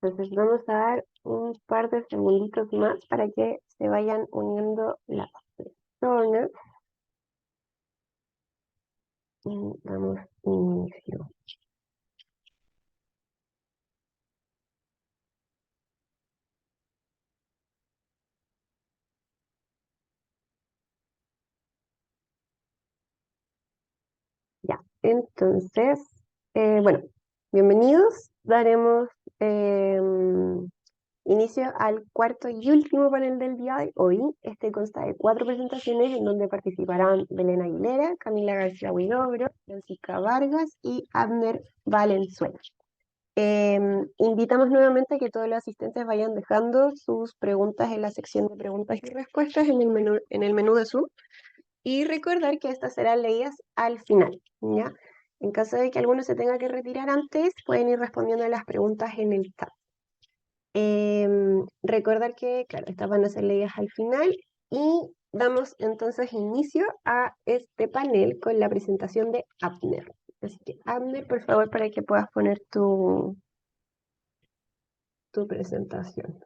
Entonces vamos a dar un par de segunditos más para que se vayan uniendo las personas. Y damos inicio. Ya, entonces, bueno, bienvenidos. Daremos inicio al cuarto y último panel del día de hoy. Este consta de 4 presentaciones en donde participarán Belén Aguilera, Camila García Huidobro, Francisca Vargas y Abner Valenzuela. Invitamos nuevamente a que todos los asistentes vayan dejando sus preguntas en la sección de preguntas y respuestas en el menú de Zoom. Y recordar que estas serán leídas al final, ¿ya? En caso de que alguno se tenga que retirar antes, pueden ir respondiendo las preguntas en el chat. Recordar que, claro, estas van a ser leídas al final y damos entonces inicio a este panel con la presentación de Abner. Así que, Abner, por favor, para que puedas poner tu presentación.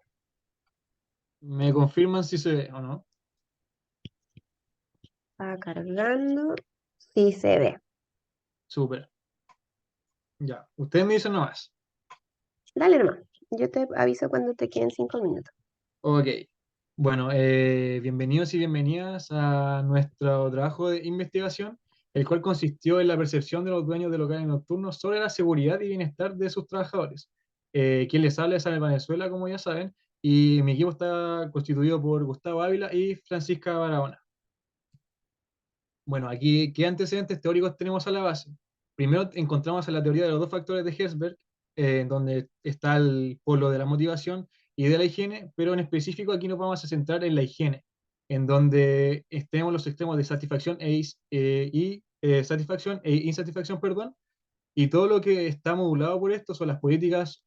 ¿Me confirman si se ve o no? Está cargando. Sí se ve. Súper. Ya. Ustedes me dicen nomás. Dale nomás. Yo te aviso cuando te queden 5 minutos. Ok. Bueno, bienvenidos y bienvenidas a nuestro trabajo de investigación, el cual consistió en la percepción de los dueños de locales nocturnos sobre la seguridad y bienestar de sus trabajadores. Quien les habla es Ana Venezuela, como ya saben, y mi equipo está constituido por Gustavo Ávila y Francisca Barahona. Bueno, aquí, ¿qué antecedentes teóricos tenemos a la base? Primero encontramos a la teoría de los dos factores de Herzberg, en donde está el polo de la motivación y de la higiene, pero en específico aquí nos vamos a centrar en la higiene, en donde tenemos los extremos de satisfacción satisfacción e insatisfacción, perdón, y todo lo que está modulado por esto son las políticas,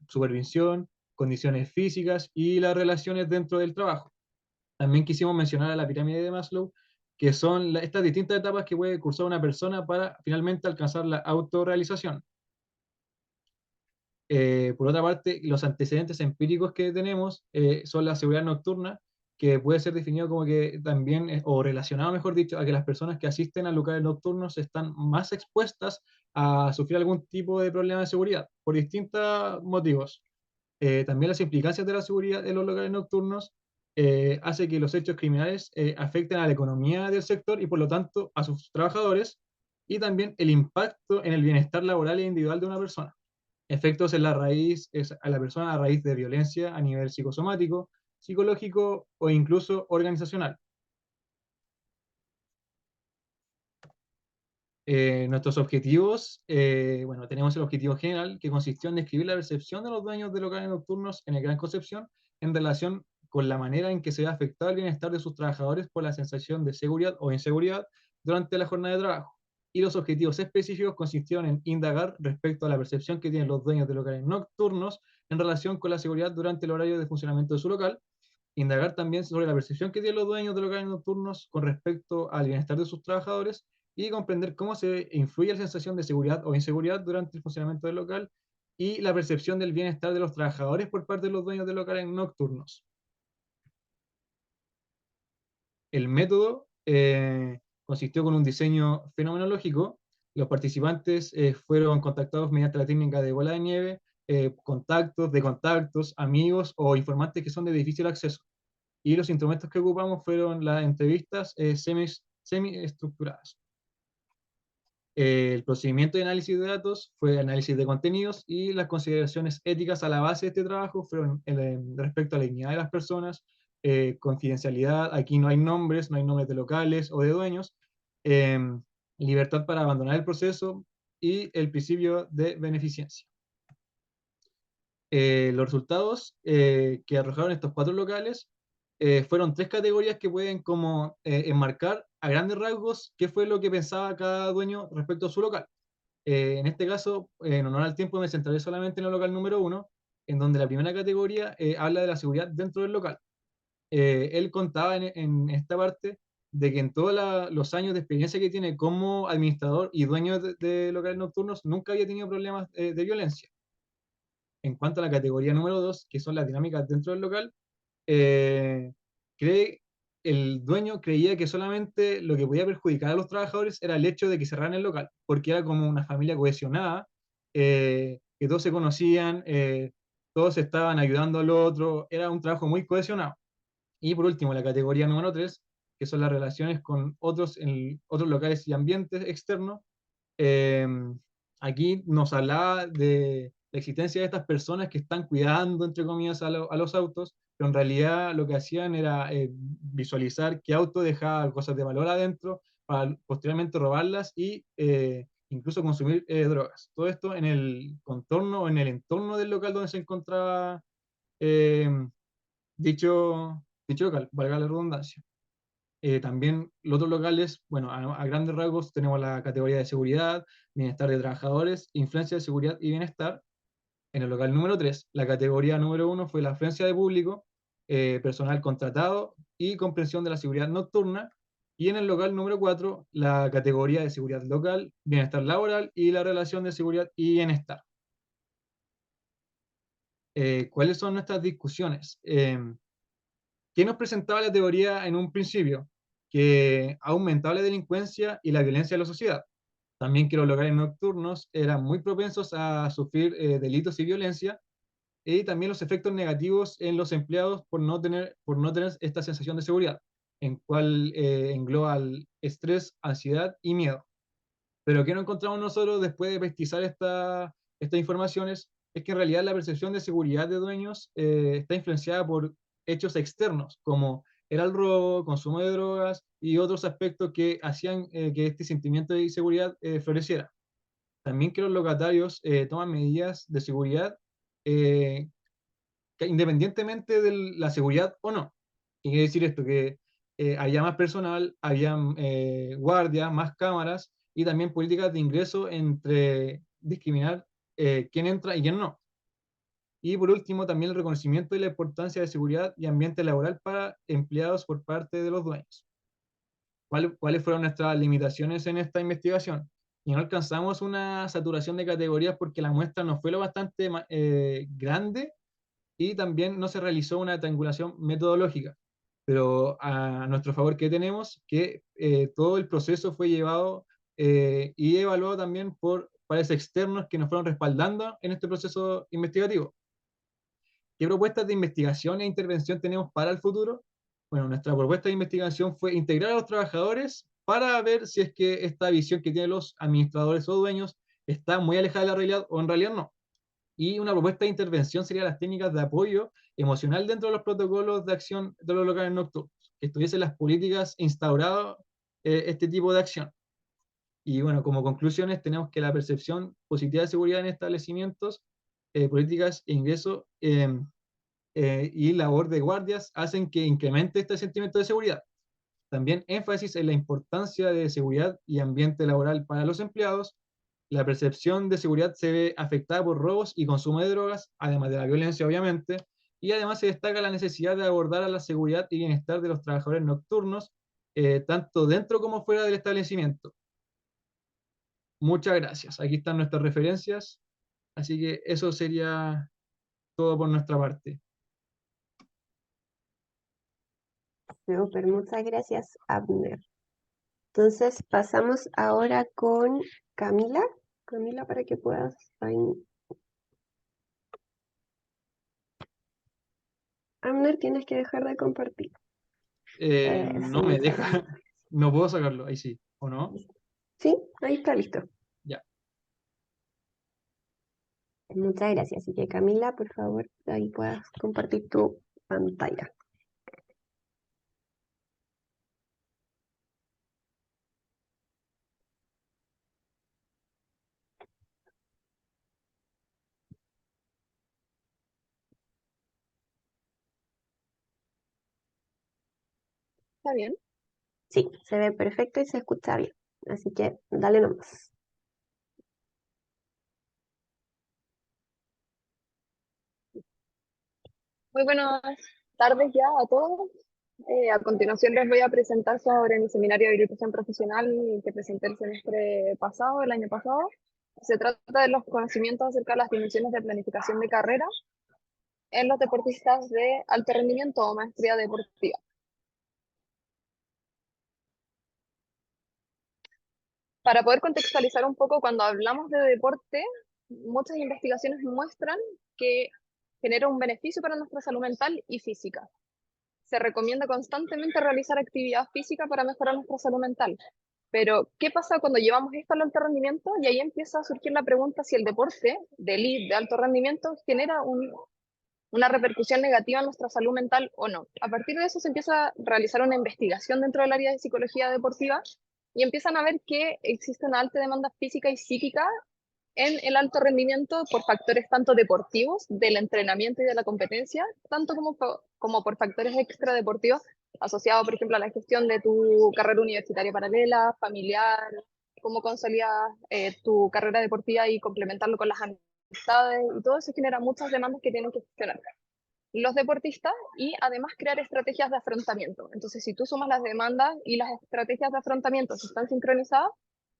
supervisión, condiciones físicas y las relaciones dentro del trabajo. También quisimos mencionar a la pirámide de Maslow, que son estas distintas etapas que puede cursar una persona para finalmente alcanzar la autorrealización. Por otra parte, los antecedentes empíricos que tenemos son la seguridad nocturna, que puede ser definido como que también, o relacionado, mejor dicho, a que las personas que asisten a locales nocturnos están más expuestas a sufrir algún tipo de problema de seguridad, por distintos motivos. También las implicancias de la seguridad en los locales nocturnos hace que los hechos criminales afecten a la economía del sector y por lo tanto a sus trabajadores, y también el impacto en el bienestar laboral e individual de una persona. Efectos en la raíz, a la persona a raíz de violencia a nivel psicosomático, psicológico o incluso organizacional. Nuestros objetivos, bueno, tenemos el objetivo general que consistió en describir la percepción de los dueños de locales nocturnos en el Gran Concepción en relación con la manera en que se ve afectado el bienestar de sus trabajadores por la sensación de seguridad o inseguridad durante la jornada de trabajo. Y los objetivos específicos consistieron en indagar respecto a la percepción que tienen los dueños de locales nocturnos en relación con la seguridad durante el horario de funcionamiento de su local, indagar también sobre la percepción que tienen los dueños de locales nocturnos con respecto al bienestar de sus trabajadores y comprender cómo se influye la sensación de seguridad o inseguridad durante el funcionamiento del local y la percepción del bienestar de los trabajadores por parte de los dueños de locales nocturnos. El método consistió con un diseño fenomenológico. Los participantes fueron contactados mediante la técnica de bola de nieve, contactos, de contactos, amigos o informantes que son de difícil acceso. Y los instrumentos que ocupamos fueron las entrevistas semi-estructuradas. El procedimiento de análisis de datos fue análisis de contenidos y las consideraciones éticas a la base de este trabajo fueron respecto a la dignidad de las personas, confidencialidad, aquí no hay nombres de locales o de dueños, eh, libertad para abandonar el proceso y el principio de beneficencia. Los resultados que arrojaron estos 4 locales fueron 3 categorías que pueden como enmarcar a grandes rasgos qué fue lo que pensaba cada dueño respecto a su local. En este caso, en honor al tiempo, me centraré solamente en el local número 1, en donde la primera categoría habla de la seguridad dentro del local. Él contaba en esta parte de que en todos los años de experiencia que tiene como administrador y dueño de locales nocturnos, nunca había tenido problemas de violencia. En cuanto a la categoría número 2, que son las dinámicas dentro del local, eh, cree, el dueño creía que solamente lo que podía perjudicar a los trabajadores era el hecho de que cerraran el local, porque era como una familia cohesionada, que todos se conocían, todos estaban ayudando al otro, era un trabajo muy cohesionado. Y por último, la categoría número 3, que son las relaciones con otros, en otros locales y ambientes externos. eh, Aquí nos hablaba de la existencia de estas personas que están cuidando, entre comillas, a los autos, pero en realidad lo que hacían era visualizar qué auto dejaba cosas de valor adentro para posteriormente robarlas y incluso consumir drogas. Todo esto en el contorno o en el entorno del local donde se encontraba eh, dicho local, valga la redundancia. También los otros locales, bueno, a grandes rasgos tenemos la categoría de seguridad, bienestar de trabajadores, influencia de seguridad y bienestar. En el local número 3 la categoría número 1 fue la afluencia de público, personal contratado y comprensión de la seguridad nocturna. Y en el local número 4 la categoría de seguridad local, bienestar laboral y la relación de seguridad y bienestar. ¿Cuáles son nuestras discusiones? ¿Qué nos presentaba la teoría en un principio? Que aumentaba la delincuencia y la violencia de la sociedad. También que los locales nocturnos eran muy propensos a sufrir delitos y violencia, y también los efectos negativos en los empleados por no tener esta sensación de seguridad, en cual engloba el estrés, ansiedad y miedo. Pero ¿qué no encontramos nosotros después de pesquisar estas informaciones? Es que en realidad la percepción de seguridad de dueños está influenciada por hechos externos, como era el robo, consumo de drogas y otros aspectos que hacían que este sentimiento de inseguridad floreciera. También que los locatarios toman medidas de seguridad eh, independientemente de la seguridad o no. ¿Qué quiere decir esto? Que había más personal, había guardias, más cámaras y también políticas de ingreso entre discriminar quién entra y quién no. Y por último, también el reconocimiento de la importancia de seguridad y ambiente laboral para empleados por parte de los dueños. ¿Cuáles fueron nuestras limitaciones en esta investigación? Y no alcanzamos una saturación de categorías porque la muestra no fue lo bastante grande y también no se realizó una triangulación metodológica. Pero a nuestro favor, ¿qué tenemos? Que todo el proceso fue llevado y evaluado también por pares externos que nos fueron respaldando en este proceso investigativo. ¿Qué propuestas de investigación e intervención tenemos para el futuro? Bueno, nuestra propuesta de investigación fue integrar a los trabajadores para ver si es que esta visión que tienen los administradores o dueños está muy alejada de la realidad o en realidad no. Y una propuesta de intervención sería las técnicas de apoyo emocional dentro de los protocolos de acción de los locales nocturnos, que estuviesen las políticas instauradas este tipo de acción. Y bueno, como conclusiones tenemos que la percepción positiva de seguridad en establecimientos, políticas e ingreso y labor de guardias hacen que incremente este sentimiento de seguridad. También énfasis en la importancia de seguridad y ambiente laboral para los empleados. La percepción de seguridad se ve afectada por robos y consumo de drogas, además de la violencia, obviamente, y además se destaca la necesidad de abordar a la seguridad y bienestar de los trabajadores nocturnos, tanto dentro como fuera del establecimiento. Muchas gracias. Aquí están nuestras referencias, así que eso sería todo por nuestra parte. Súper, muchas gracias, Abner. Entonces pasamos ahora con Camila. Camila, para que puedas ahí. Abner, tienes que dejar de compartir. No Sí, me muchas deja, gracias. no puedo sacarlo, ahí sí, ¿o no? Sí, ahí está listo. Ya. Muchas gracias. Así que Camila, por favor, ahí puedas compartir tu pantalla. Está bien. Sí, se ve perfecto y se escucha bien. Así que dale nomás. Muy buenas tardes ya a todos. A continuación les voy a presentar sobre mi seminario de habilitación profesional que presenté el semestre pasado, el año pasado. Se trata de los conocimientos acerca de las dimensiones de planificación de carrera en los deportistas de alto rendimiento o maestría deportiva. Para poder contextualizar un poco, cuando hablamos de deporte, muchas investigaciones muestran que genera un beneficio para nuestra salud mental y física. Se recomienda constantemente realizar actividad física para mejorar nuestra salud mental. Pero, ¿qué pasa cuando llevamos esto al alto rendimiento? Y ahí empieza a surgir la pregunta si el deporte de elite, de alto rendimiento, genera una repercusión negativa en nuestra salud mental o no. A partir de eso se empieza a realizar una investigación dentro del área de psicología deportiva y empiezan a ver que existe una alta demanda física y psíquica en el alto rendimiento por factores tanto deportivos, del entrenamiento y de la competencia, tanto como por factores extradeportivos asociados, por ejemplo, a la gestión de tu carrera universitaria paralela, familiar, cómo consolidar tu carrera deportiva y complementarlo con las amistades, y todo eso genera muchas demandas que tienen que gestionar los deportistas y además crear estrategias de afrontamiento. Entonces, si tú sumas las demandas y las estrategias de afrontamiento si están sincronizadas,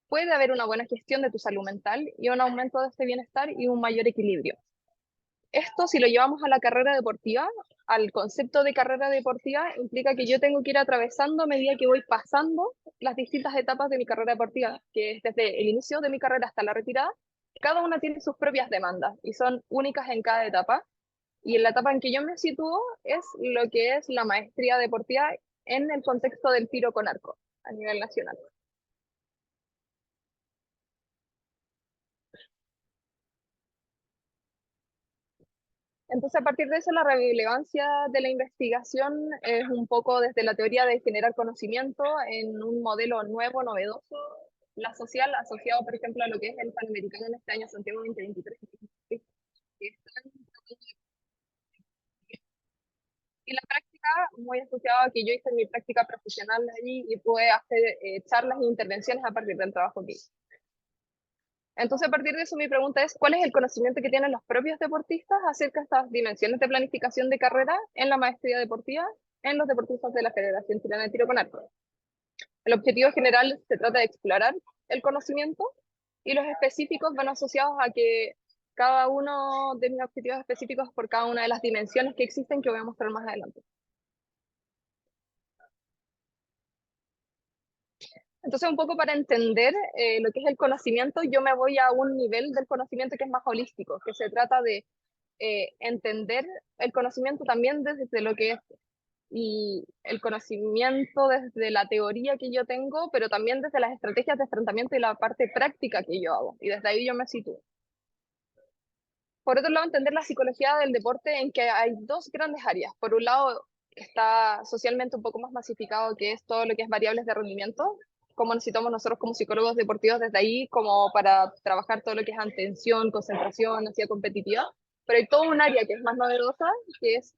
puede haber una buena gestión de tu salud mental y un aumento de este bienestar y un mayor equilibrio. Esto, si lo llevamos a la carrera deportiva, al concepto de carrera deportiva, implica que yo tengo que ir atravesando a medida que voy pasando las distintas etapas de mi carrera deportiva, que es desde el inicio de mi carrera hasta la retirada. Cada una tiene sus propias demandas y son únicas en cada etapa. Y en la etapa en que yo me sitúo es lo que es la maestría deportiva en el contexto del tiro con arco a nivel nacional. Entonces, a partir de eso, la relevancia de la investigación es un poco desde la teoría de generar conocimiento en un modelo nuevo, novedoso, la social, asociado, por ejemplo, a lo que es el Panamericano en este año Santiago 2023, que están y la práctica, muy asociada a que yo hice mi práctica profesional allí y pude hacer charlas e intervenciones a partir del trabajo que hice. Entonces, a partir de eso, mi pregunta es, ¿cuál es el conocimiento que tienen los propios deportistas acerca de estas dimensiones de planificación de carrera en la maestría deportiva en los deportistas de la Federación Chilena de Tiro con Arco? El objetivo general se trata de explorar el conocimiento y los específicos van asociados a que cada uno de mis objetivos específicos por cada una de las dimensiones que existen que voy a mostrar más adelante. Entonces, un poco para entender lo que es el conocimiento, yo me voy a un nivel del conocimiento que es más holístico, que se trata de entender el conocimiento también desde lo que es y el conocimiento desde la teoría que yo tengo, pero también desde las estrategias de enfrentamiento y la parte práctica que yo hago. Y desde ahí yo me sitúo. Por otro lado, entender la psicología del deporte en que hay dos grandes áreas. Por un lado, está socialmente un poco más masificado, que es todo lo que es variables de rendimiento, cómo necesitamos nosotros como psicólogos deportivos desde ahí como para trabajar todo lo que es atención, concentración, ansiedad competitiva. Pero hay todo un área que es más novedosa, que es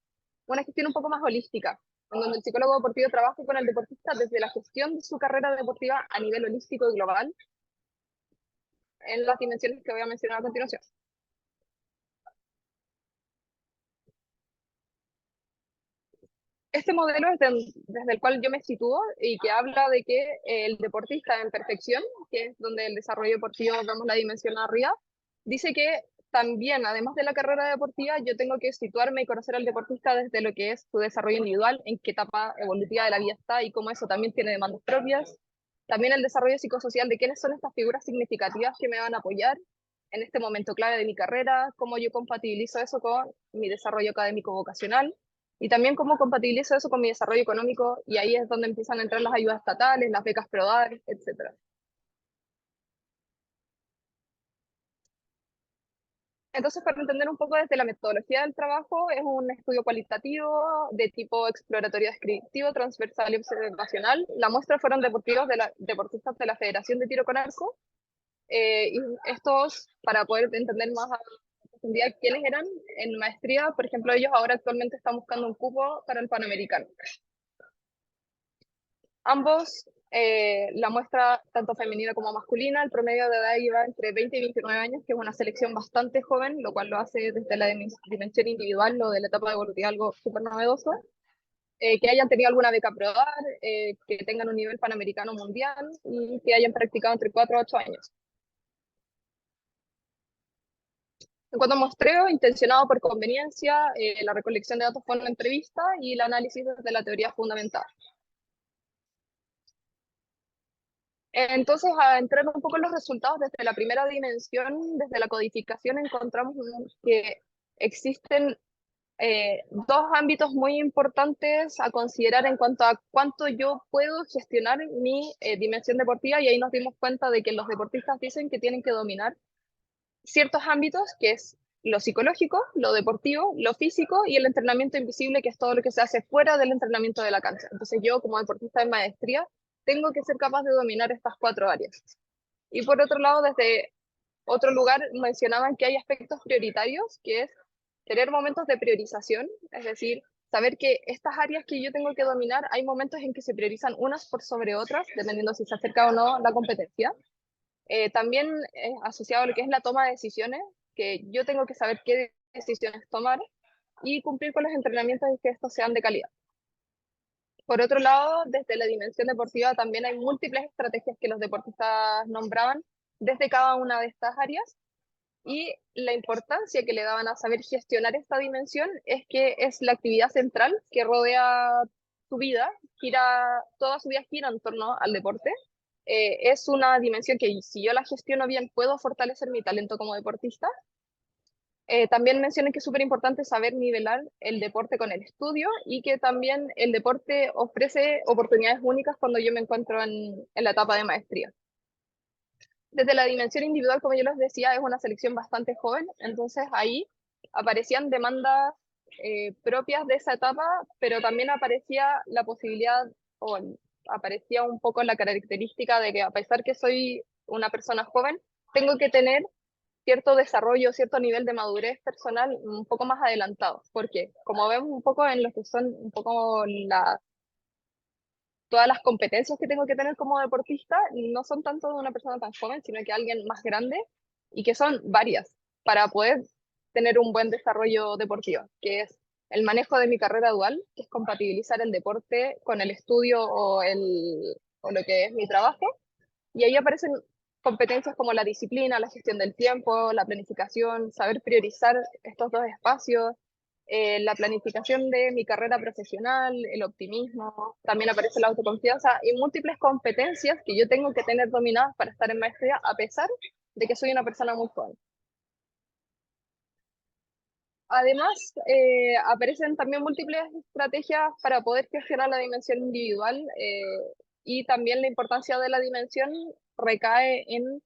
una gestión un poco más holística, en donde el psicólogo deportivo trabaja con el deportista desde la gestión de su carrera deportiva a nivel holístico y global, en las dimensiones que voy a mencionar a continuación. Este modelo es desde el cual yo me sitúo y que habla de que el deportista en perfección, que es donde el desarrollo deportivo vemos la dimensión arriba, dice que también, además de la carrera deportiva, yo tengo que situarme y conocer al deportista desde lo que es su desarrollo individual, en qué etapa evolutiva de la vida está y cómo eso también tiene demandas propias. También el desarrollo psicosocial de quiénes son estas figuras significativas que me van a apoyar en este momento clave de mi carrera, cómo yo compatibilizo eso con mi desarrollo académico vocacional y también cómo compatibilizo eso con mi desarrollo económico, y ahí es donde empiezan a entrar las ayudas estatales, las becas PRODAR, etc. Entonces, para entender un poco desde la metodología del trabajo, es un estudio cualitativo de tipo exploratorio descriptivo, transversal y observacional. La muestra fueron deportistas de la Federación de Tiro con Arco, y estos, para poder entender más a profundidad quiénes eran en maestría, por ejemplo, ellos ahora actualmente están buscando un cupo para el Panamericano. Ambos, la muestra tanto femenina como masculina, el promedio de edad lleva entre 20 y 29 años, que es una selección bastante joven, lo cual lo hace desde la dimensión individual o de la etapa evolutiva algo súper novedoso. que hayan tenido alguna beca PRODAR, que tengan un nivel panamericano mundial y que hayan practicado entre 4 a 8 años. En cuanto a muestreo, intencionado por conveniencia, la recolección de datos por una entrevista y el análisis de la teoría fundamental. Entonces, a entrar un poco en los resultados desde la primera dimensión, desde la codificación, encontramos que existen dos ámbitos muy importantes a considerar en cuanto a cuánto yo puedo gestionar mi dimensión deportiva, y ahí nos dimos cuenta de que los deportistas dicen que tienen que dominar ciertos ámbitos, que es lo psicológico, lo deportivo, lo físico y el entrenamiento invisible, que es todo lo que se hace fuera del entrenamiento de la cancha. Entonces yo, como deportista en maestría, tengo que ser capaz de dominar estas 4 áreas. Y por otro lado, desde otro lugar mencionaban que hay aspectos prioritarios, que es tener momentos de priorización, es decir, saber que estas áreas que yo tengo que dominar, hay momentos en que se priorizan unas por sobre otras, dependiendo si se acerca o no la competencia. También asociado a lo que es la toma de decisiones, que yo tengo que saber qué decisiones tomar y cumplir con los entrenamientos y que estos sean de calidad. Por otro lado, desde la dimensión deportiva también hay múltiples estrategias que los deportistas nombraban desde cada una de estas áreas, y la importancia que le daban a saber gestionar esta dimensión es que es la actividad central que rodea su vida, toda su vida gira en torno al deporte. Es una dimensión que si yo la gestiono bien puedo fortalecer mi talento como deportista. También mencioné que es súper importante saber nivelar el deporte con el estudio, y que también el deporte ofrece oportunidades únicas cuando yo me encuentro en la etapa de maestría. Desde la dimensión individual, como yo les decía, es una selección bastante joven, entonces ahí aparecían demandas propias de esa etapa, pero también aparecía la posibilidad, o aparecía un poco la característica de que, a pesar que soy una persona joven, tengo que tener cierto desarrollo, cierto nivel de madurez personal un poco más adelantado, porque como vemos un poco en lo que son un poco todas las competencias que tengo que tener como deportista, no son tanto de una persona tan joven, sino que alguien más grande, y que son varias, para poder tener un buen desarrollo deportivo, que es el manejo de mi carrera dual, que es compatibilizar el deporte con el estudio o lo que es mi trabajo, y ahí aparecen competencias como la disciplina, la gestión del tiempo, la planificación, saber priorizar estos dos espacios, la planificación de mi carrera profesional, el optimismo, también aparece la autoconfianza y múltiples competencias que yo tengo que tener dominadas para estar en maestría, a pesar de que soy una persona muy joven. Además, aparecen también múltiples estrategias para poder gestionar la dimensión individual, y también la importancia de la dimensión recae en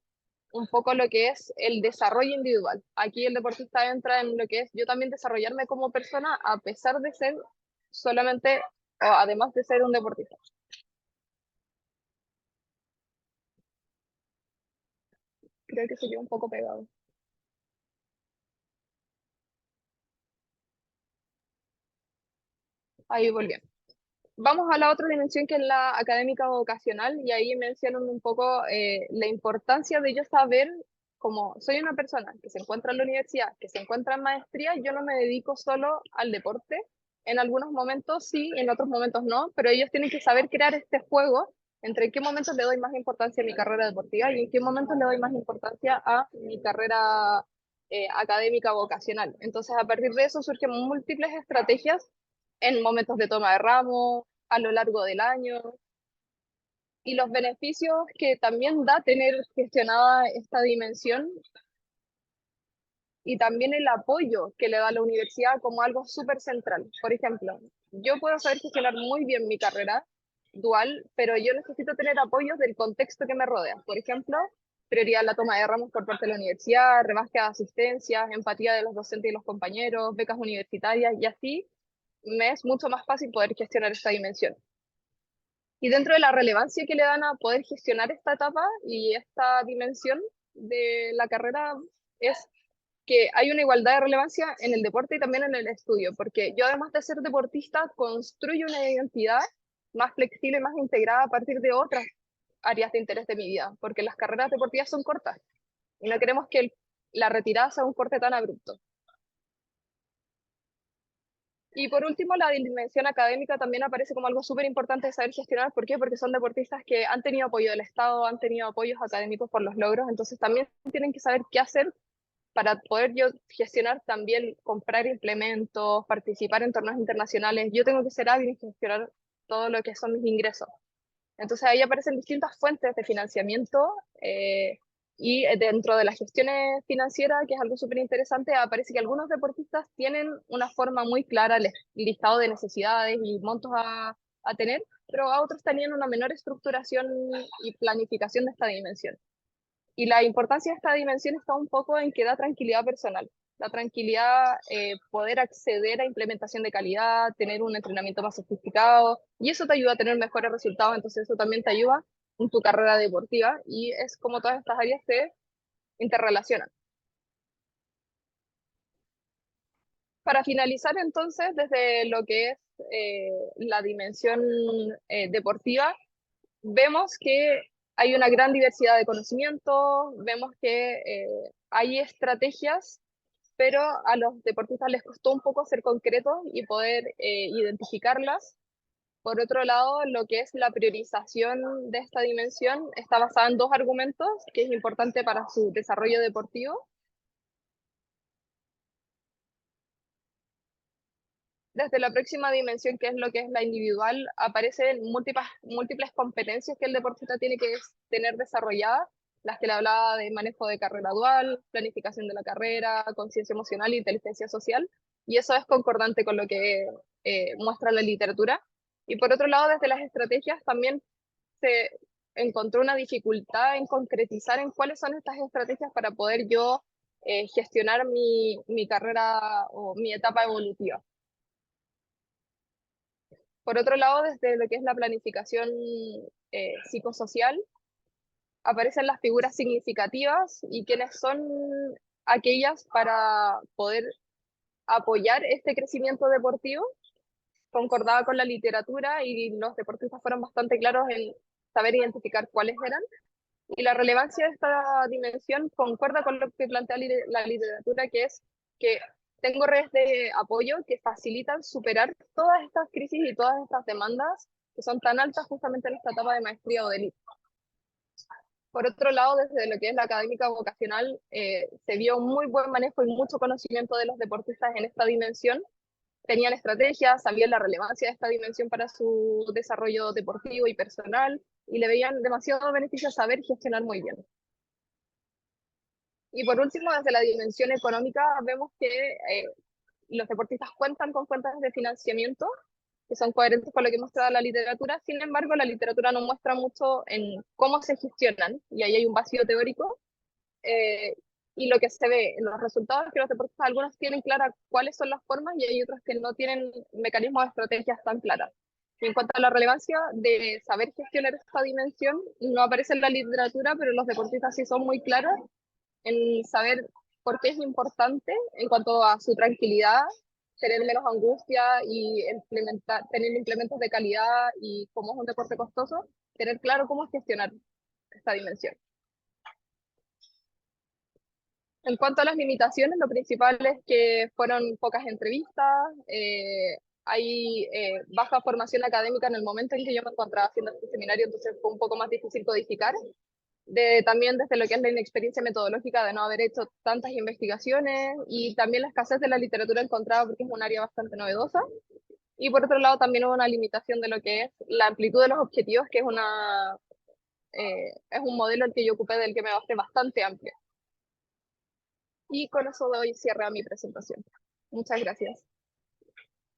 un poco lo que es el desarrollo individual. Aquí el deportista entra en lo que es yo también desarrollarme como persona, a pesar de ser solamente, o además de ser un deportista. Creo que se quedó un poco pegado. Ahí volvió. Vamos a la otra dimensión, que es la académica vocacional, y ahí mencionan un poco la importancia de yo saber, como soy una persona que se encuentra en la universidad, que se encuentra en maestría, yo no me dedico solo al deporte, en algunos momentos sí, en otros momentos no, pero ellos tienen que saber crear este juego entre en qué momentos le doy más importancia a mi carrera deportiva y en qué momentos le doy más importancia a mi carrera académica vocacional. Entonces, a partir de eso surgen múltiples estrategias en momentos de toma de ramo, a lo largo del año, y los beneficios que también da tener gestionada esta dimensión, y también el apoyo que le da la universidad como algo súper central. Por ejemplo, yo puedo saber gestionar muy bien mi carrera dual, pero yo necesito tener apoyos del contexto que me rodea. Por ejemplo, prioridad en la toma de ramos por parte de la universidad, rebasque de asistencias, empatía de los docentes y los compañeros, becas universitarias, y así me es mucho más fácil poder gestionar esta dimensión. Y dentro de la relevancia que le dan a poder gestionar esta etapa y esta dimensión de la carrera, es que hay una igualdad de relevancia en el deporte y también en el estudio, porque yo, además de ser deportista, construyo una identidad más flexible, más integrada a partir de otras áreas de interés de mi vida, porque las carreras deportivas son cortas y no queremos que la retirada sea un corte tan abrupto. Y por último, la dimensión académica también aparece como algo súper importante de saber gestionar. ¿Por qué? Porque son deportistas que han tenido apoyo del Estado, han tenido apoyos académicos por los logros, entonces también tienen que saber qué hacer para poder yo gestionar también, comprar implementos, participar en torneos internacionales. Yo tengo que ser hábil en gestionar todo lo que son mis ingresos. Entonces ahí aparecen distintas fuentes de financiamiento y dentro de las gestiones financieras, que es algo súper interesante, aparece que algunos deportistas tienen una forma muy clara, listado de necesidades y montos a tener, pero a otros tenían una menor estructuración y planificación de esta dimensión. Y la importancia de esta dimensión está un poco en que da tranquilidad personal. La tranquilidad, poder acceder a implementación de calidad, tener un entrenamiento más sofisticado, y eso te ayuda a tener mejores resultados, entonces eso también te ayuda en tu carrera deportiva, y es como todas estas áreas se interrelacionan. Para finalizar entonces, desde lo que es la dimensión deportiva, vemos que hay una gran diversidad de conocimientos, vemos que hay estrategias, pero a los deportistas les costó un poco ser concretos y poder identificarlas. Por otro lado, lo que es la priorización de esta dimensión está basada en dos argumentos, que es importante para su desarrollo deportivo. Desde la próxima dimensión, que es lo que es la individual, aparecen múltiples competencias que el deportista tiene que tener desarrolladas, las que le hablaba de manejo de carrera dual, planificación de la carrera, conciencia emocional e inteligencia social, y eso es concordante con lo que muestra la literatura. Y por otro lado, desde las estrategias también se encontró una dificultad en concretizar en cuáles son estas estrategias para poder yo gestionar mi carrera o mi etapa evolutiva. Por otro lado, desde lo que es la planificación psicosocial, aparecen las figuras significativas y quiénes son aquellas para poder apoyar este crecimiento deportivo. Concordaba con la literatura y los deportistas fueron bastante claros en saber identificar cuáles eran. Y la relevancia de esta dimensión concuerda con lo que plantea la literatura, que es que tengo redes de apoyo que facilitan superar todas estas crisis y todas estas demandas que son tan altas justamente en esta etapa de maestría o de élite. Por otro lado, desde lo que es la académica vocacional, se vio un muy buen manejo y mucho conocimiento de los deportistas en esta dimensión. Tenían estrategias, sabían la relevancia de esta dimensión para su desarrollo deportivo y personal, y le veían demasiado beneficio saber gestionar muy bien. Y por último, desde la dimensión económica, vemos que los deportistas cuentan con fuentes de financiamiento que son coherentes con lo que muestra la literatura. Sin embargo, la literatura no muestra mucho en cómo se gestionan, y ahí hay un vacío teórico. eh, y lo que se ve en los resultados es que los deportistas, algunos tienen claras cuáles son las formas y hay otros que no tienen mecanismos de estrategias tan claras. Y en cuanto a la relevancia de saber gestionar esta dimensión, no aparece en la literatura, pero los deportistas sí son muy claros en saber por qué es importante en cuanto a su tranquilidad, tener menos angustia y tener implementos de calidad, y como es un deporte costoso, tener claro cómo gestionar esta dimensión. En cuanto a las limitaciones, lo principal es que fueron pocas entrevistas, hay baja formación académica en el momento en que yo me encontraba haciendo este seminario, entonces fue un poco más difícil codificar. También desde lo que es la inexperiencia metodológica de no haber hecho tantas investigaciones, y también la escasez de la literatura encontrada porque es un área bastante novedosa. Y por otro lado también hubo una limitación de lo que es la amplitud de los objetivos, que es un modelo el que yo ocupé del que me basé bastante amplio. Y con eso doy cierre a mi presentación. Muchas gracias.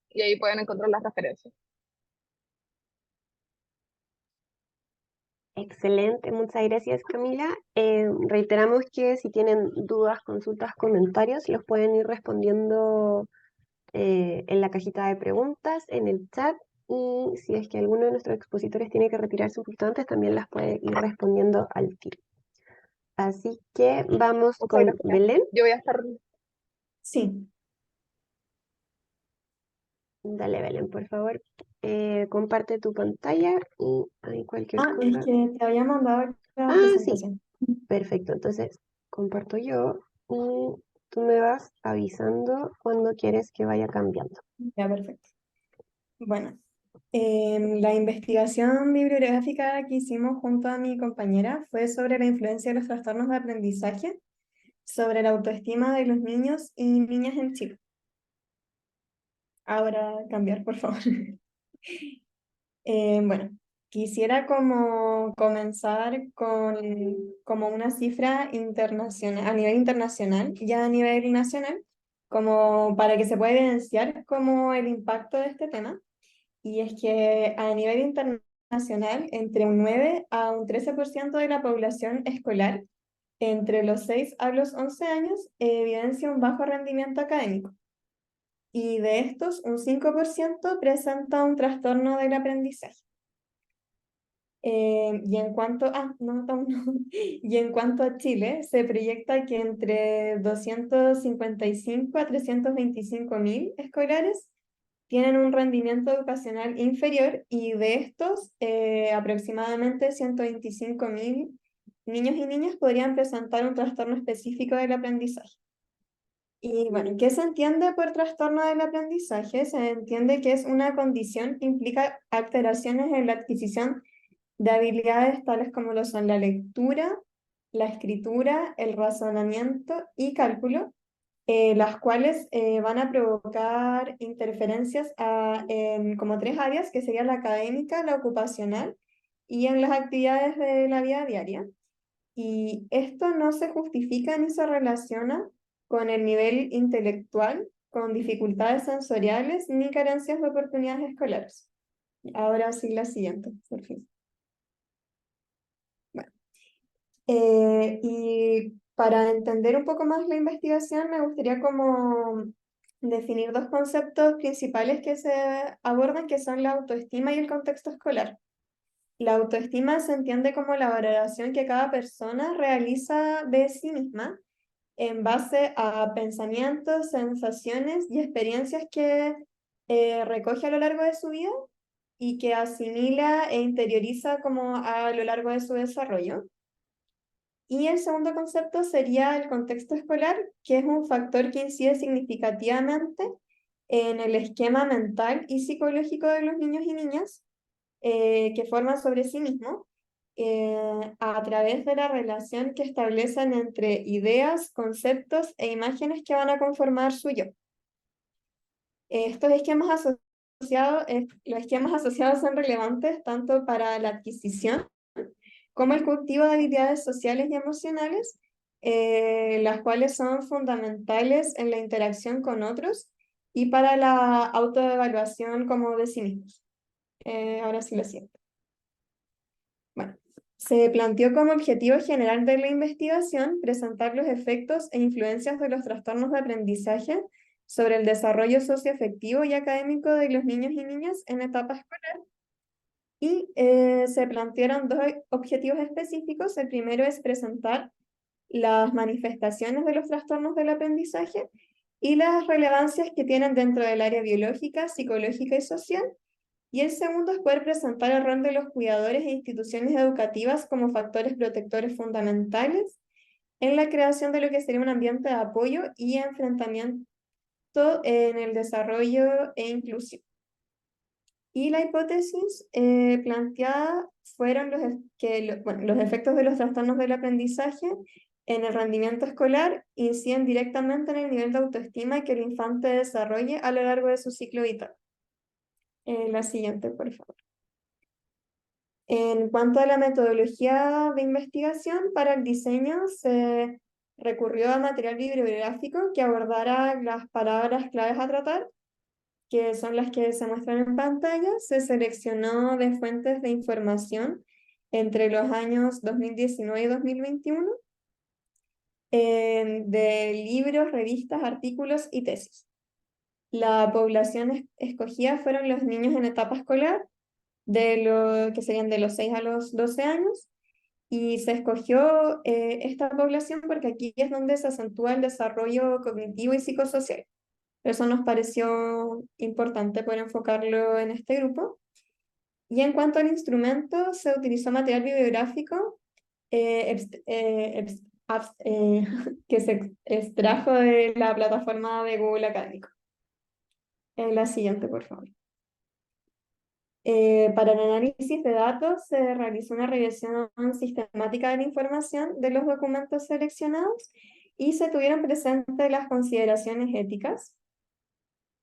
Y ahí pueden encontrar las referencias. Excelente, muchas gracias Camila. Reiteramos que si tienen dudas, consultas, comentarios, los pueden ir respondiendo en la cajita de preguntas, en el chat, y si es que alguno de nuestros expositores tiene que retirarse un poquito antes, también las puede ir respondiendo al tiro. Así que vamos Muchas con gracias. Belén. Yo voy a estar... Sí. Dale, Belén, por favor. Comparte tu pantalla y hay cualquier Ah, es cosa. que te había mandado la Ah, sí, presentación. perfecto. Entonces, comparto yo y tú me vas avisando cuando quieres que vaya cambiando. Ya, perfecto. Bueno, la investigación bibliográfica que hicimos junto a mi compañera fue sobre la influencia de los trastornos de aprendizaje sobre la autoestima de los niños y niñas en Chile. Ahora cambiar, por favor. Bueno, quisiera como comenzar con como una cifra internacional, a nivel internacional, ya a nivel nacional, como para que se pueda evidenciar como el impacto de este tema. Y es que a nivel internacional, entre un 9 a un 13% de la población escolar entre los 6 a los 11 años evidencia un bajo rendimiento académico. Y de estos, un 5% presenta un trastorno del aprendizaje. Y en cuanto, no, aún no. Y en cuanto a Chile, se proyecta que entre 255 a 325 mil escolares tienen un rendimiento educacional inferior y de estos, aproximadamente 125 mil niños y niñas podrían presentar un trastorno específico del aprendizaje. Y bueno, ¿qué se entiende por trastorno del aprendizaje? Se entiende que es una condición que implica alteraciones en la adquisición de habilidades tales como lo son la lectura, la escritura, el razonamiento y cálculo, las cuales van a provocar interferencias en como tres áreas, que sería la académica, la ocupacional y en las actividades de la vida diaria. Y esto no se justifica ni se relaciona con el nivel intelectual, con dificultades sensoriales ni carencias de oportunidades escolares. Ahora sí, la siguiente, por fin. Bueno, y para entender un poco más la investigación, me gustaría como definir dos conceptos principales que se abordan, que son la autoestima y el contexto escolar. La autoestima se entiende como la valoración que cada persona realiza de sí misma en base a pensamientos, sensaciones y experiencias que recoge a lo largo de su vida y que asimila e interioriza como a lo largo de su desarrollo. Y el segundo concepto sería el contexto escolar, que es un factor que incide significativamente en el esquema mental y psicológico de los niños y niñas que forman sobre sí mismos a través de la relación que establecen entre ideas, conceptos e imágenes que van a conformar su yo. Estos esquemas asociados, los esquemas asociados son relevantes tanto para la adquisición como el cultivo de habilidades sociales y emocionales, las cuales son fundamentales en la interacción con otros y para la autoevaluación como de sí mismos. Ahora sí lo siento. Bueno, se planteó como objetivo general de la investigación presentar los efectos e influencias de los trastornos de aprendizaje sobre el desarrollo socioafectivo y académico de los niños y niñas en etapa escolar. Y se plantearon dos objetivos específicos. El primero es presentar las manifestaciones de los trastornos del aprendizaje y las relevancias que tienen dentro del área biológica, psicológica y social. Y el segundo es poder presentar el rol de los cuidadores e instituciones educativas como factores protectores fundamentales en la creación de lo que sería un ambiente de apoyo y enfrentamiento en el desarrollo e inclusión. Y la hipótesis planteada fueron los efectos de los trastornos del aprendizaje en el rendimiento escolar inciden directamente en el nivel de autoestima que el infante desarrolle a lo largo de su ciclo vital. La siguiente, por favor. En cuanto a la metodología de investigación para el diseño, se recurrió a material bibliográfico que abordara las palabras claves a tratar, que son las que se muestran en pantalla. Se seleccionó de fuentes de información entre los años 2019 y 2021, de libros, revistas, artículos y tesis. La población escogida fueron los niños en etapa escolar, que serían de los 6 a los 12 años, y se escogió esta población porque aquí es donde se acentúa el desarrollo cognitivo y psicosocial. Eso nos pareció importante poder enfocarlo en este grupo. Y en cuanto al instrumento, se utilizó material bibliográfico que se extrajo de la plataforma de Google Académico. La siguiente, por favor. Para el análisis de datos se realizó una revisión sistemática de la información de los documentos seleccionados y se tuvieron presentes las consideraciones éticas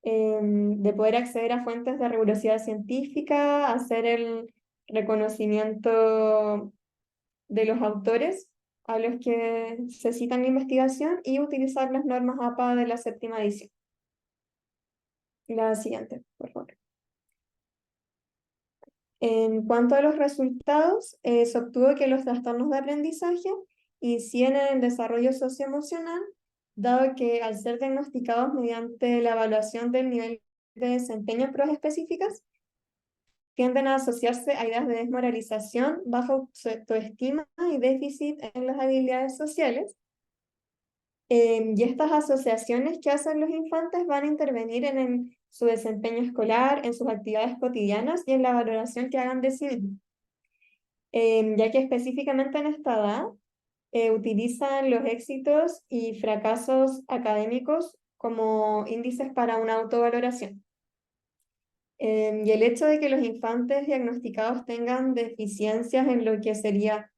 de poder acceder a fuentes de rigurosidad científica, hacer el reconocimiento de los autores a los que se cita en la investigación y utilizar las normas APA de la 7ª edición. La siguiente, por favor. En cuanto a los resultados, se obtuvo que los trastornos de aprendizaje inciden en el desarrollo socioemocional, dado que al ser diagnosticados mediante la evaluación del nivel de desempeño en pruebas específicas, tienden a asociarse a ideas de desmoralización, baja autoestima y déficit en las habilidades sociales. Y estas asociaciones que hacen los infantes van a intervenir en su desempeño escolar, en sus actividades cotidianas y en la valoración que hagan de sí mismos. Ya que específicamente en esta edad utilizan los éxitos y fracasos académicos como índices para una autovaloración. Y el hecho de que los infantes diagnosticados tengan deficiencias en lo que sería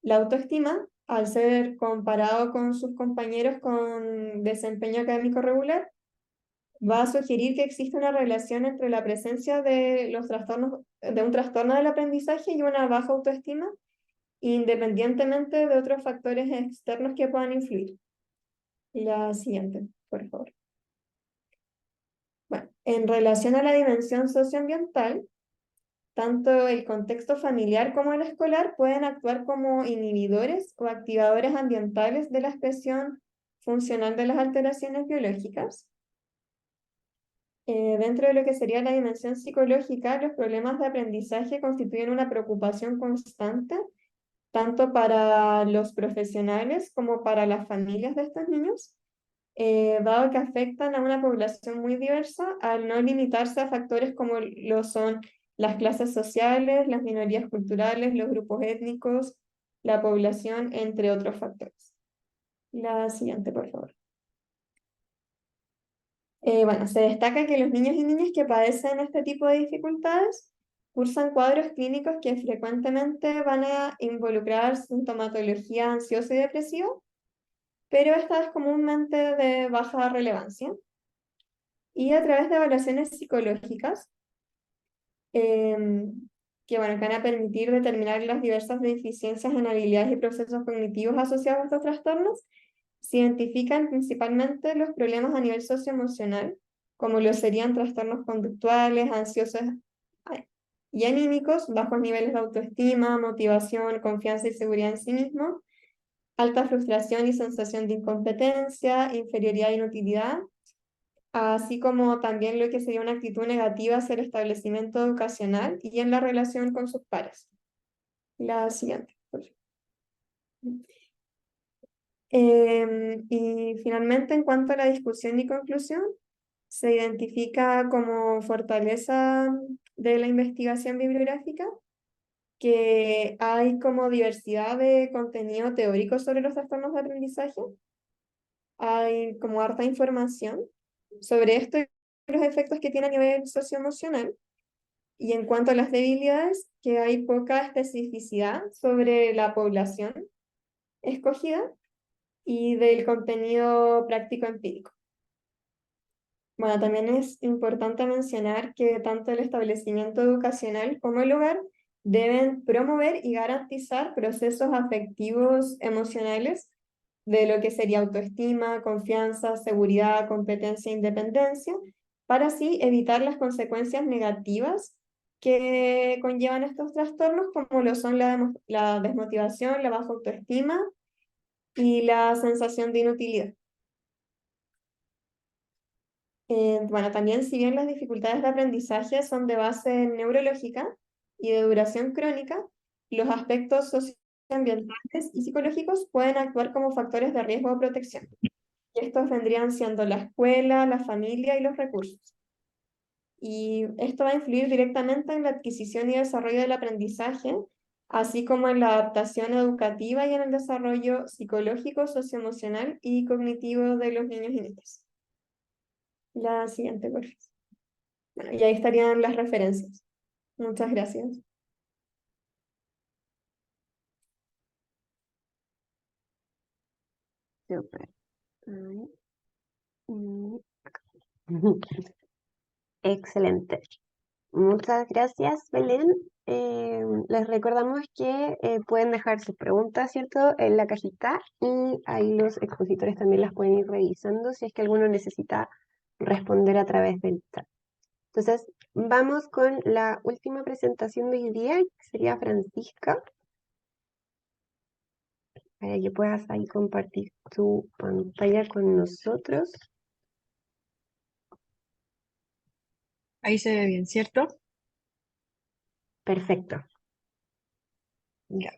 la autoestima, al ser comparado con sus compañeros con desempeño académico regular, va a sugerir que existe una relación entre la presencia de los trastornos, de un trastorno del aprendizaje y una baja autoestima, independientemente de otros factores externos que puedan influir. La siguiente, por favor. Bueno, en relación a la dimensión socioambiental, tanto el contexto familiar como el escolar pueden actuar como inhibidores o activadores ambientales de la expresión funcional de las alteraciones biológicas. Dentro de lo que sería la dimensión psicológica, los problemas de aprendizaje constituyen una preocupación constante, tanto para los profesionales como para las familias de estos niños, dado que afectan a una población muy diversa al no limitarse a factores como lo son las clases sociales, las minorías culturales, los grupos étnicos, la población, entre otros factores. La siguiente, por favor. Bueno, se destaca que los niños y niñas que padecen este tipo de dificultades cursan cuadros clínicos que frecuentemente van a involucrar sintomatología ansiosa y depresiva, pero esta es comúnmente de baja relevancia. Y a través de evaluaciones psicológicas, que van a permitir determinar las diversas deficiencias en habilidades y procesos cognitivos asociados a estos trastornos, se identifican principalmente los problemas a nivel socioemocional, como lo serían trastornos conductuales, ansiosos y anímicos, bajos niveles de autoestima, motivación, confianza y seguridad en sí mismo, alta frustración y sensación de incompetencia, inferioridad e inutilidad, así como también lo que sería una actitud negativa hacia el establecimiento educacional y en la relación con sus pares. La siguiente, por favor. Y finalmente, en cuanto a la discusión y conclusión, se identifica como fortaleza de la investigación bibliográfica que hay como diversidad de contenido teórico sobre los trastornos de aprendizaje, hay como harta información sobre esto y los efectos que tiene a nivel socioemocional, y en cuanto a las debilidades, que hay poca especificidad sobre la población escogida y del contenido práctico empírico. Bueno, también es importante mencionar que tanto el establecimiento educacional como el hogar deben promover y garantizar procesos afectivos emocionales de lo que sería autoestima, confianza, seguridad, competencia e independencia, para así evitar las consecuencias negativas que conllevan estos trastornos, como lo son la desmotivación, la baja autoestima y la sensación de inutilidad. Bueno, también si bien las dificultades de aprendizaje son de base neurológica y de duración crónica, los aspectos socioambientales y psicológicos pueden actuar como factores de riesgo o protección. Y estos vendrían siendo la escuela, la familia y los recursos. Y esto va a influir directamente en la adquisición y desarrollo del aprendizaje, así como en la adaptación educativa y en el desarrollo psicológico, socioemocional y cognitivo de los niños y niñas. La siguiente, por favor. Bueno, y ahí estarían las referencias. Muchas gracias. Súper. Ay, mm. Excelente. Muchas gracias, Belén. Les recordamos que pueden dejar sus preguntas, ¿cierto?, en la cajita y ahí los expositores también las pueden ir revisando si es que alguno necesita responder a través del chat. Entonces, vamos con la última presentación de hoy día, que sería Francisca, para que puedas ahí compartir tu pantalla con nosotros. Ahí se ve bien, ¿cierto? Perfecto. Ya.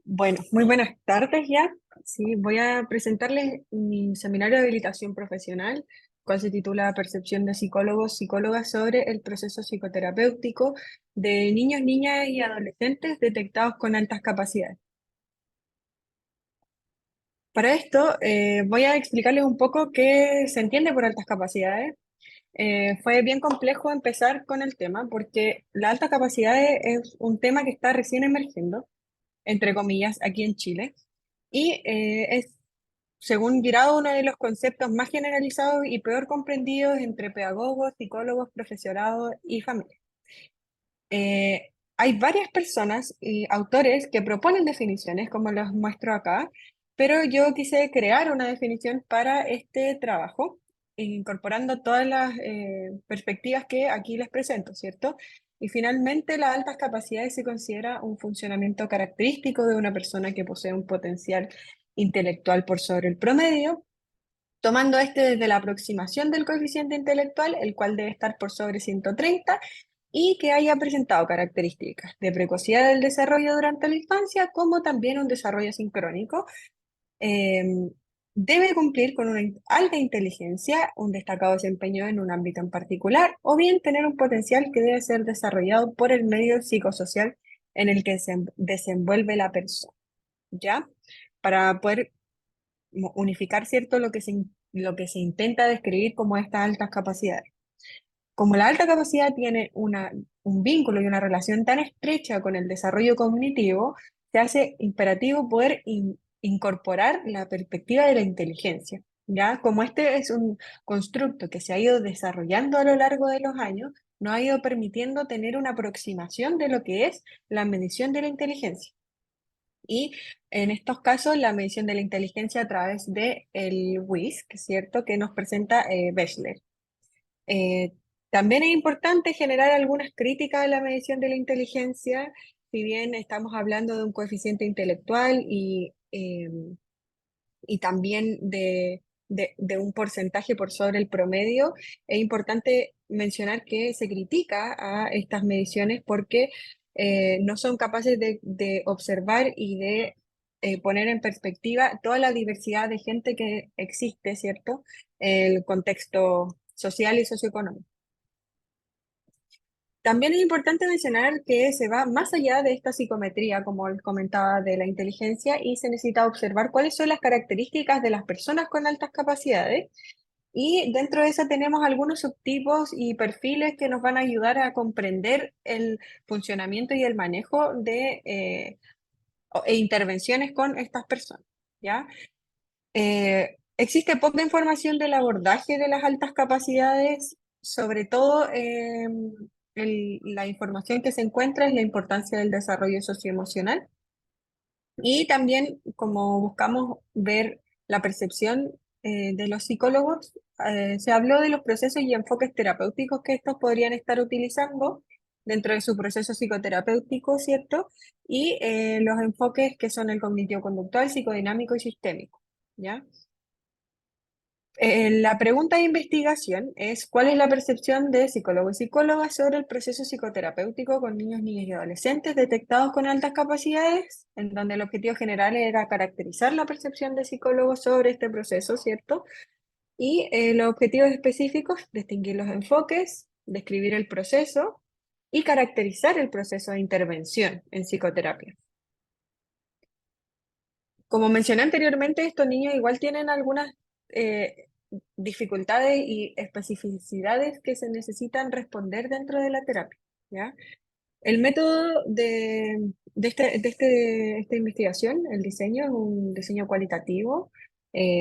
Bueno, muy buenas tardes ya. Sí, voy a presentarles mi seminario de habilitación profesional, cual se titula Percepción de psicólogos, psicólogas sobre el proceso psicoterapéutico de niños, niñas y adolescentes detectados con altas capacidades. Para esto, voy a explicarles un poco qué se entiende por altas capacidades. Fue bien complejo empezar con el tema porque la alta capacidad es un tema que está recién emergiendo, entre comillas, aquí en Chile, y es, según Girado, uno de los conceptos más generalizados y peor comprendidos entre pedagogos, psicólogos, profesorado y familia. Hay varias personas y autores que proponen definiciones, como los muestro acá, pero yo quise crear una definición para este trabajo, incorporando todas las perspectivas que aquí les presento, ¿cierto? Y finalmente, las altas capacidades se considera un funcionamiento característico de una persona que posee un potencial intelectual por sobre el promedio, tomando este desde la aproximación del coeficiente intelectual, el cual debe estar por sobre 130, y que haya presentado características de precocidad del desarrollo durante la infancia, como también un desarrollo sincrónico. Eh, Debe cumplir con una alta inteligencia, un destacado desempeño en un ámbito en particular, o bien tener un potencial que debe ser desarrollado por el medio psicosocial en el que se desenvuelve la persona, ¿ya? Para poder unificar, ¿cierto?, lo que se intenta describir como estas altas capacidades. Como la alta capacidad tiene un vínculo y una relación tan estrecha con el desarrollo cognitivo, se hace imperativo poder incorporar la perspectiva de la inteligencia, ¿ya? Como este es un constructo que se ha ido desarrollando a lo largo de los años, nos ha ido permitiendo tener una aproximación de lo que es la medición de la inteligencia. Y en estos casos, la medición de la inteligencia a través del WISC, ¿cierto?, que nos presenta Bechler. Eh, También es importante generar algunas críticas a la medición de la inteligencia, si bien estamos hablando de un coeficiente intelectual y también de un porcentaje por sobre el promedio, es importante mencionar que se critica a estas mediciones porque no son capaces de observar y de poner en perspectiva toda la diversidad de gente que existe, ¿cierto? El contexto social y socioeconómico. También es importante mencionar que se va más allá de esta psicometría, como les comentaba, de la inteligencia, y se necesita observar cuáles son las características de las personas con altas capacidades. Y dentro de eso tenemos algunos subtipos y perfiles que nos van a ayudar a comprender el funcionamiento y el manejo de intervenciones con estas personas, ¿ya? Existe poca información del abordaje de las altas capacidades, sobre todo la información que se encuentra es la importancia del desarrollo socioemocional, y también como buscamos ver la percepción de los psicólogos, se habló de los procesos y enfoques terapéuticos que estos podrían estar utilizando dentro de su proceso psicoterapéutico, ¿cierto? Y los enfoques que son el cognitivo-conductual, psicodinámico y sistémico, ¿ya? La pregunta de investigación es: ¿cuál es la percepción de psicólogos y psicólogas sobre el proceso psicoterapéutico con niños, niñas y adolescentes detectados con altas capacidades? En donde el objetivo general era caracterizar la percepción de psicólogos sobre este proceso, ¿cierto? Y los objetivos específicos: distinguir los enfoques, describir el proceso y caracterizar el proceso de intervención en psicoterapia. Como mencioné anteriormente, estos niños igual tienen algunas dificultades y especificidades que se necesitan responder dentro de la terapia, ¿ya? El método de esta investigación, el diseño, es un diseño cualitativo,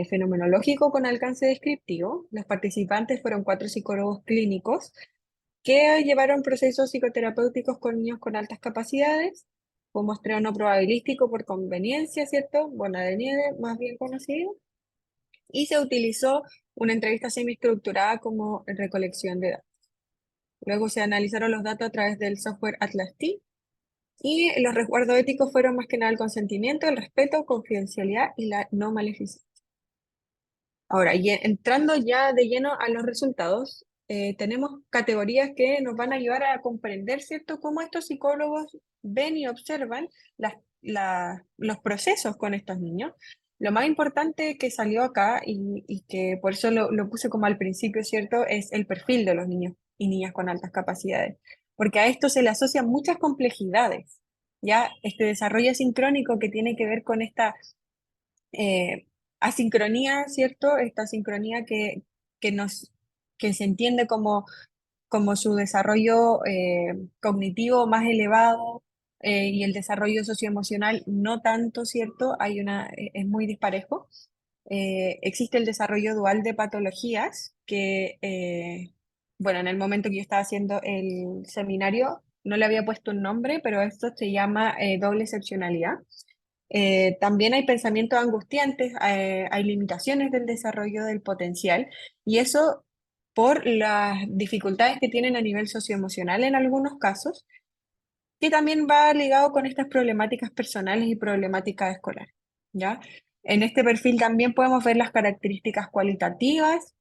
fenomenológico con alcance descriptivo. Los participantes fueron 4 psicólogos clínicos que llevaron procesos psicoterapéuticos con niños con altas capacidades, con muestreo no probabilístico por conveniencia, ¿cierto? Bola de nieve, más bien conocido. Y se utilizó una entrevista semiestructurada como recolección de datos. Luego se analizaron los datos a través del software Atlas T y los resguardos éticos fueron más que nada el consentimiento, el respeto, confidencialidad y la no maleficencia. Ahora, y entrando ya de lleno a los resultados, tenemos categorías que nos van a ayudar a comprender, ¿cierto?, cómo estos psicólogos ven y observan los procesos con estos niños. Lo más importante que salió acá, y que por eso lo puse como al principio, ¿cierto?, es el perfil de los niños y niñas con altas capacidades, porque a esto se le asocian muchas complejidades, ya este desarrollo sincrónico que tiene que ver con esta asincronía, ¿cierto? Esta sincronía que, nos, que se entiende como su desarrollo cognitivo más elevado y el desarrollo socioemocional no tanto, ¿cierto? Es muy disparejo. Existe el desarrollo dual de patologías que, bueno, en el momento que yo estaba haciendo el seminario no le había puesto un nombre, pero esto se llama doble excepcionalidad. También hay pensamientos angustiantes, hay limitaciones del desarrollo del potencial y eso por las dificultades que tienen a nivel socioemocional en algunos casos, que también va ligado con estas problemáticas personales y problemáticas escolares, ¿ya? En este perfil también podemos ver las características cualitativas,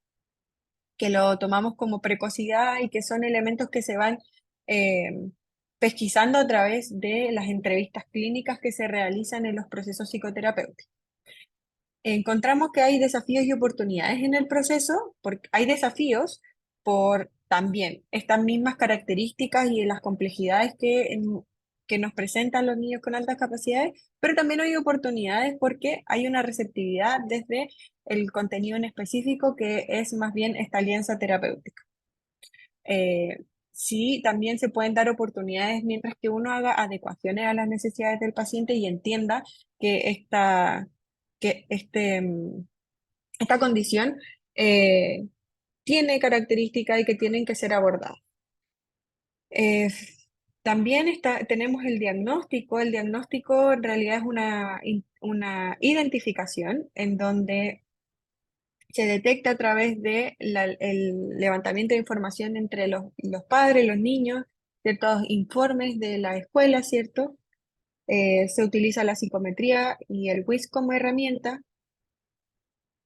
que lo tomamos como precocidad y que son elementos que se van eh, pesquisando a través de las entrevistas clínicas que se realizan en los procesos psicoterapéuticos. Encontramos que hay desafíos y oportunidades en el proceso, porque hay desafíos por también estas mismas características y las complejidades que nos presentan los niños con altas capacidades, pero también hay oportunidades porque hay una receptividad desde el contenido en específico que es más bien esta alianza terapéutica. Sí, también se pueden dar oportunidades mientras que uno haga adecuaciones a las necesidades del paciente y entienda que esta condición eh, tiene características y que tienen que ser abordadas. También tenemos el diagnóstico. El diagnóstico en realidad es una identificación en donde se detecta a través de el levantamiento de información entre los padres, los niños, ciertos informes de la escuela, ¿cierto? Se utiliza la psicometría y el WIS como herramienta.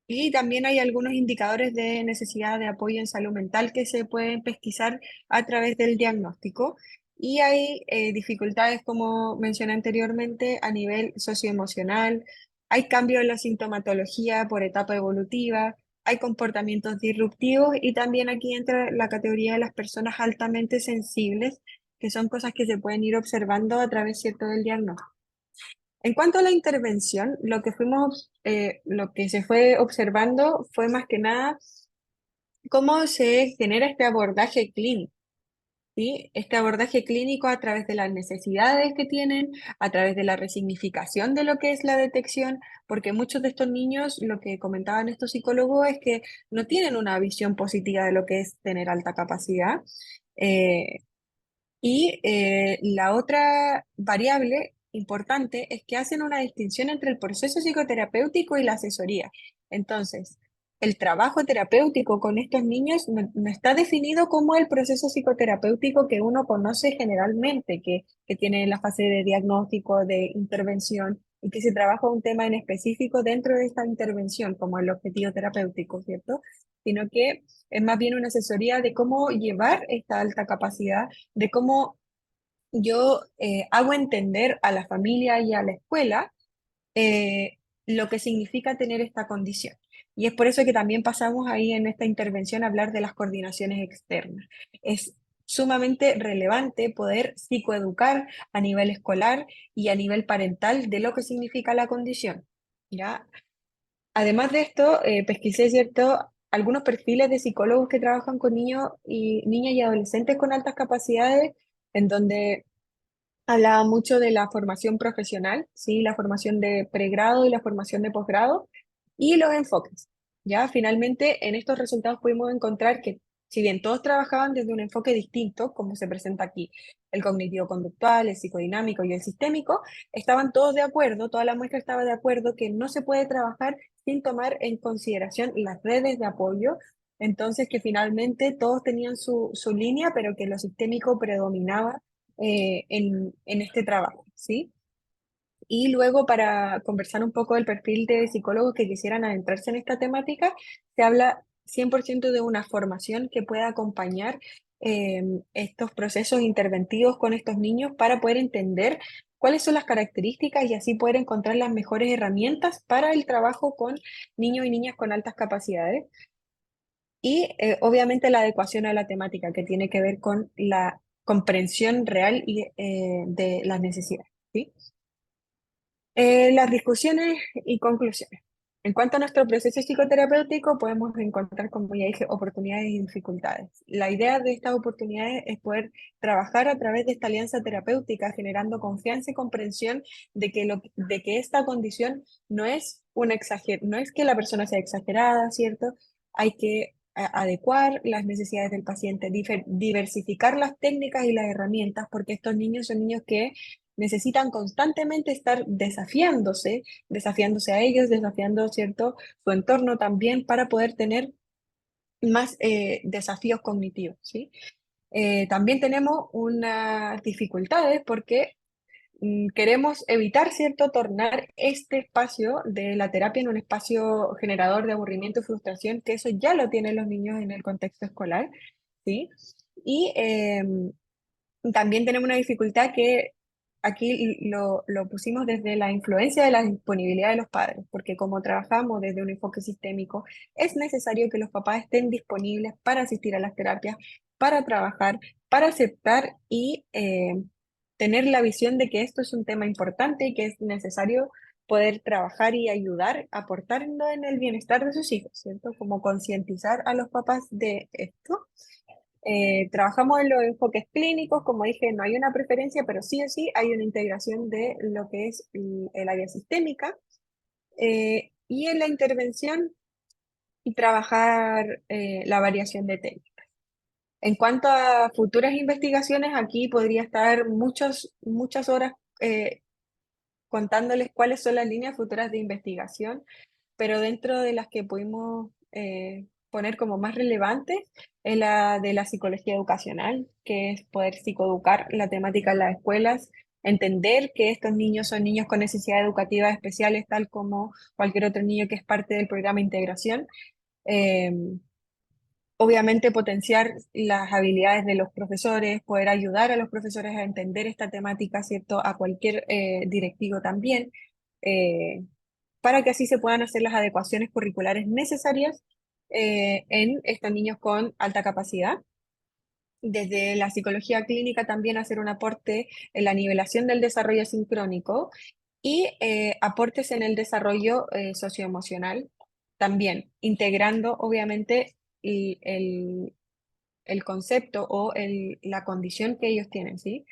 Y también hay algunos indicadores de necesidad de apoyo en salud mental que se pueden pesquisar a través del diagnóstico. Y hay dificultades, como mencioné anteriormente, a nivel socioemocional. Hay cambio en la sintomatología por etapa evolutiva. Hay comportamientos disruptivos y también aquí entra la categoría de las personas altamente sensibles, que son cosas que se pueden ir observando a través, ¿cierto?, del diagnóstico. En cuanto a la intervención, lo que se fue observando fue más que nada cómo se genera este abordaje clínico, ¿sí? Este abordaje clínico a través de las necesidades que tienen, a través de la resignificación de lo que es la detección, porque muchos de estos niños, lo que comentaban estos psicólogos, es que no tienen una visión positiva de lo que es tener alta capacidad. La otra variable importante es que hacen una distinción entre el proceso psicoterapéutico y la asesoría. Entonces, el trabajo terapéutico con estos niños no está definido como el proceso psicoterapéutico que uno conoce generalmente, que tiene la fase de diagnóstico, de intervención, y que se trabaja un tema en específico dentro de esta intervención, como el objetivo terapéutico, ¿cierto? Sino que es más bien una asesoría de cómo llevar esta alta capacidad, de cómo yo hago entender a la familia y a la escuela lo que significa tener esta condición. Y es por eso que también pasamos ahí en esta intervención a hablar de las coordinaciones externas. Es sumamente relevante poder psicoeducar a nivel escolar y a nivel parental de lo que significa la condición, ¿ya? Además de esto, pesquisé, ¿cierto?, algunos perfiles de psicólogos que trabajan con niños y niñas y adolescentes con altas capacidades, en donde hablaba mucho de la formación profesional, ¿sí? La formación de pregrado y la formación de posgrado y los enfoques. Ya finalmente en estos resultados pudimos encontrar que si bien todos trabajaban desde un enfoque distinto, como se presenta aquí, el cognitivo-conductual, el psicodinámico y el sistémico, estaban todos de acuerdo, toda la muestra estaba de acuerdo que no se puede trabajar sin tomar en consideración las redes de apoyo, entonces que finalmente todos tenían su línea, pero que lo sistémico predominaba en este trabajo, ¿sí? Y luego para conversar un poco del perfil de psicólogos que quisieran adentrarse en esta temática, se habla 100% de una formación que pueda acompañar estos procesos interventivos con estos niños para poder entender cuáles son las características y así poder encontrar las mejores herramientas para el trabajo con niños y niñas con altas capacidades. Y obviamente la adecuación a la temática que tiene que ver con la comprensión real y, de las necesidades, ¿sí? Las discusiones y conclusiones. En cuanto a nuestro proceso psicoterapéutico, podemos encontrar, como ya dije, oportunidades y dificultades. La idea de estas oportunidades es poder trabajar a través de esta alianza terapéutica, generando confianza y comprensión de que esta condición no es no es que la persona sea exagerada, ¿cierto? Hay que adecuar las necesidades del paciente, diversificar las técnicas y las herramientas, porque estos niños son niños que necesitan constantemente estar desafiándose a ellos, desafiando, ¿cierto?, su entorno también para poder tener más desafíos cognitivos, ¿sí? También tenemos unas dificultades porque queremos evitar, ¿cierto?, tornar este espacio de la terapia en un espacio generador de aburrimiento y frustración, que eso ya lo tienen los niños en el contexto escolar, ¿sí? Y también tenemos una dificultad que aquí lo pusimos desde la influencia de la disponibilidad de los padres, porque como trabajamos desde un enfoque sistémico, es necesario que los papás estén disponibles para asistir a las terapias, para trabajar, para aceptar y tener la visión de que esto es un tema importante y que es necesario poder trabajar y ayudar, aportando en el bienestar de sus hijos, ¿cierto? Como concientizar a los papás de esto. Trabajamos en los enfoques clínicos, como dije, no hay una preferencia, pero sí o sí hay una integración de lo que es el área sistémica. Y en la intervención y trabajar la variación de técnicas. En cuanto a futuras investigaciones, aquí podría estar muchas horas contándoles cuáles son las líneas futuras de investigación, pero dentro de las que pudimos poner como más relevantes es la de la psicología educacional, que es poder psicoeducar la temática en las escuelas, entender que estos niños son niños con necesidades educativas especiales, tal como cualquier otro niño que es parte del programa de integración. Eh, Obviamente potenciar las habilidades de los profesores, poder ayudar a los profesores a entender esta temática, ¿cierto? A cualquier directivo también, eh, para que así se puedan hacer las adecuaciones curriculares necesarias en estos niños con alta capacidad. Desde la psicología clínica también hacer un aporte en la nivelación del desarrollo sincrónico y aportes en el desarrollo socioemocional, también integrando obviamente el concepto o la condición que ellos tienen, ¿sí?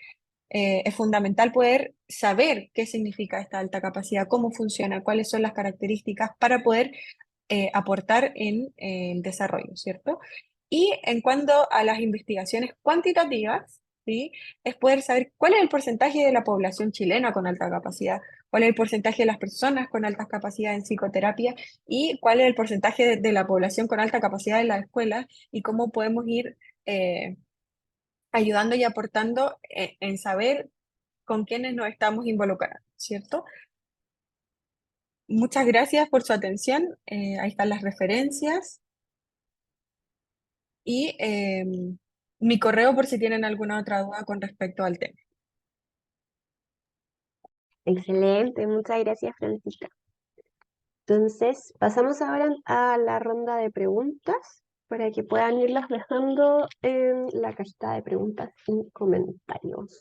Es fundamental poder saber qué significa esta alta capacidad, cómo funciona, cuáles son las características para poder aportar en el desarrollo, ¿cierto? Y en cuanto a las investigaciones cuantitativas, ¿sí? Es poder saber cuál es el porcentaje de la población chilena con alta capacidad, cuál es el porcentaje de las personas con altas capacidades en psicoterapia y cuál es el porcentaje de la población con alta capacidad en la escuela y cómo podemos ir ayudando y aportando en saber con quiénes nos estamos involucrando, ¿cierto? Muchas gracias por su atención. Ahí están las referencias y mi correo por si tienen alguna otra duda con respecto al tema. Excelente, muchas gracias, Francisca. Entonces, pasamos ahora a la ronda de preguntas para que puedan irlas dejando en la cajita de preguntas y comentarios.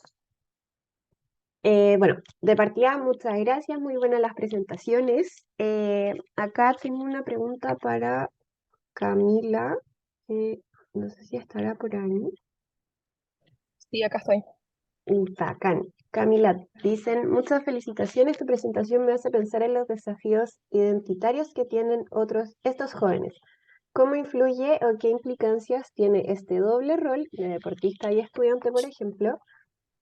Bueno, de partida, muchas gracias, muy buenas las presentaciones. Acá tengo una pregunta para Camila, no sé si estará por ahí. Sí, acá estoy. Bacán. Camila, dicen, muchas felicitaciones, tu presentación me hace pensar en los desafíos identitarios que tienen estos jóvenes. ¿Cómo influye o qué implicancias tiene este doble rol de deportista y estudiante, por ejemplo,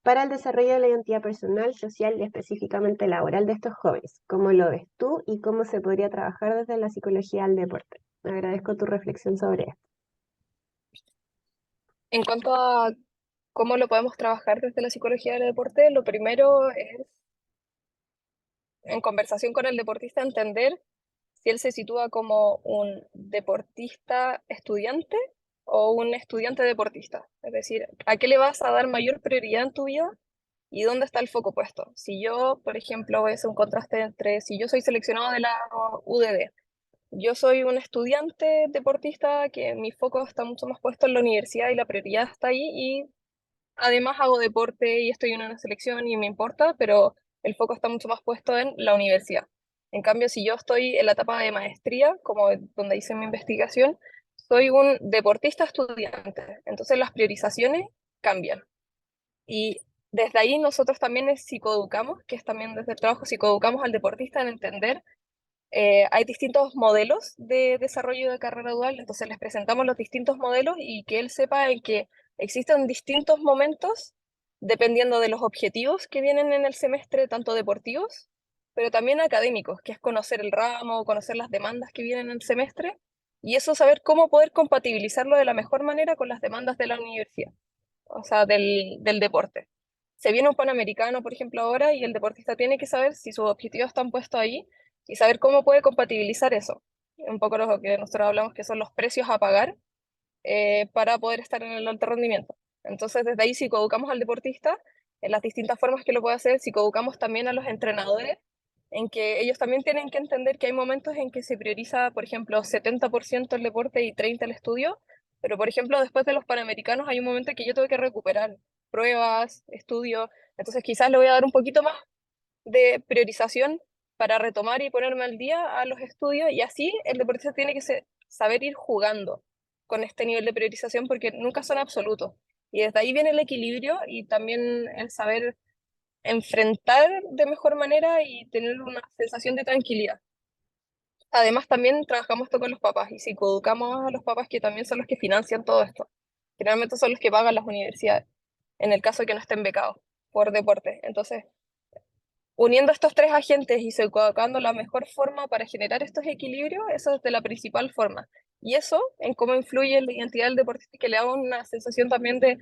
para el desarrollo de la identidad personal, social y específicamente laboral de estos jóvenes? ¿Cómo lo ves tú y cómo se podría trabajar desde la psicología al deporte? Agradezco tu reflexión sobre esto. En cuanto a cómo lo podemos trabajar desde la psicología del deporte, lo primero es, en conversación con el deportista, entender si él se sitúa como un deportista estudiante o un estudiante deportista. Es decir, ¿a qué le vas a dar mayor prioridad en tu vida y dónde está el foco puesto? Si yo, por ejemplo, voy a hacer un contraste entre si yo soy seleccionado de la UDD, yo soy un estudiante deportista que mi foco está mucho más puesto en la universidad y la prioridad está ahí, y además hago deporte y estoy en una selección y me importa, pero el foco está mucho más puesto en la universidad. En cambio, si yo estoy en la etapa de maestría, como donde hice mi investigación, soy un deportista estudiante. Entonces las priorizaciones cambian. Y desde ahí nosotros también psicoeducamos, que es también desde el trabajo, psicoeducamos al deportista en entender, hay distintos modelos de desarrollo de carrera dual, entonces les presentamos los distintos modelos y que él sepa en que existen distintos momentos dependiendo de los objetivos que vienen en el semestre, tanto deportivos, pero también académicos, que es conocer el ramo, conocer las demandas que vienen en el semestre, y eso saber cómo poder compatibilizarlo de la mejor manera con las demandas de la universidad, o sea, del deporte. Se viene un Panamericano, por ejemplo, ahora, y el deportista tiene que saber si sus objetivos están puestos ahí y saber cómo puede compatibilizar eso. Un poco lo que nosotros hablamos, que son los precios a pagar para poder estar en el alto rendimiento. Entonces, desde ahí psicoeducamos al deportista en las distintas formas que lo puede hacer, psicoeducamos también a los entrenadores, en que ellos también tienen que entender que hay momentos en que se prioriza, por ejemplo, 70% el deporte y 30% el estudio, pero, por ejemplo, después de los Panamericanos hay un momento en que yo tengo que recuperar pruebas, estudio, entonces quizás le voy a dar un poquito más de priorización para retomar y ponerme al día a los estudios, y así el deportista tiene que saber ir jugando con este nivel de priorización porque nunca son absolutos. Y desde ahí viene el equilibrio y también el saber enfrentar de mejor manera y tener una sensación de tranquilidad. Además, también trabajamos esto con los papás y psicoeducamos a los papás, que también son los que financian todo esto. Generalmente son los que pagan las universidades, en el caso de que no estén becados por deporte. Entonces, uniendo estos tres agentes y colocando la mejor forma para generar estos equilibrios, esa es de la principal forma. Y eso en cómo influye en la identidad del deportista, que le da una sensación también de,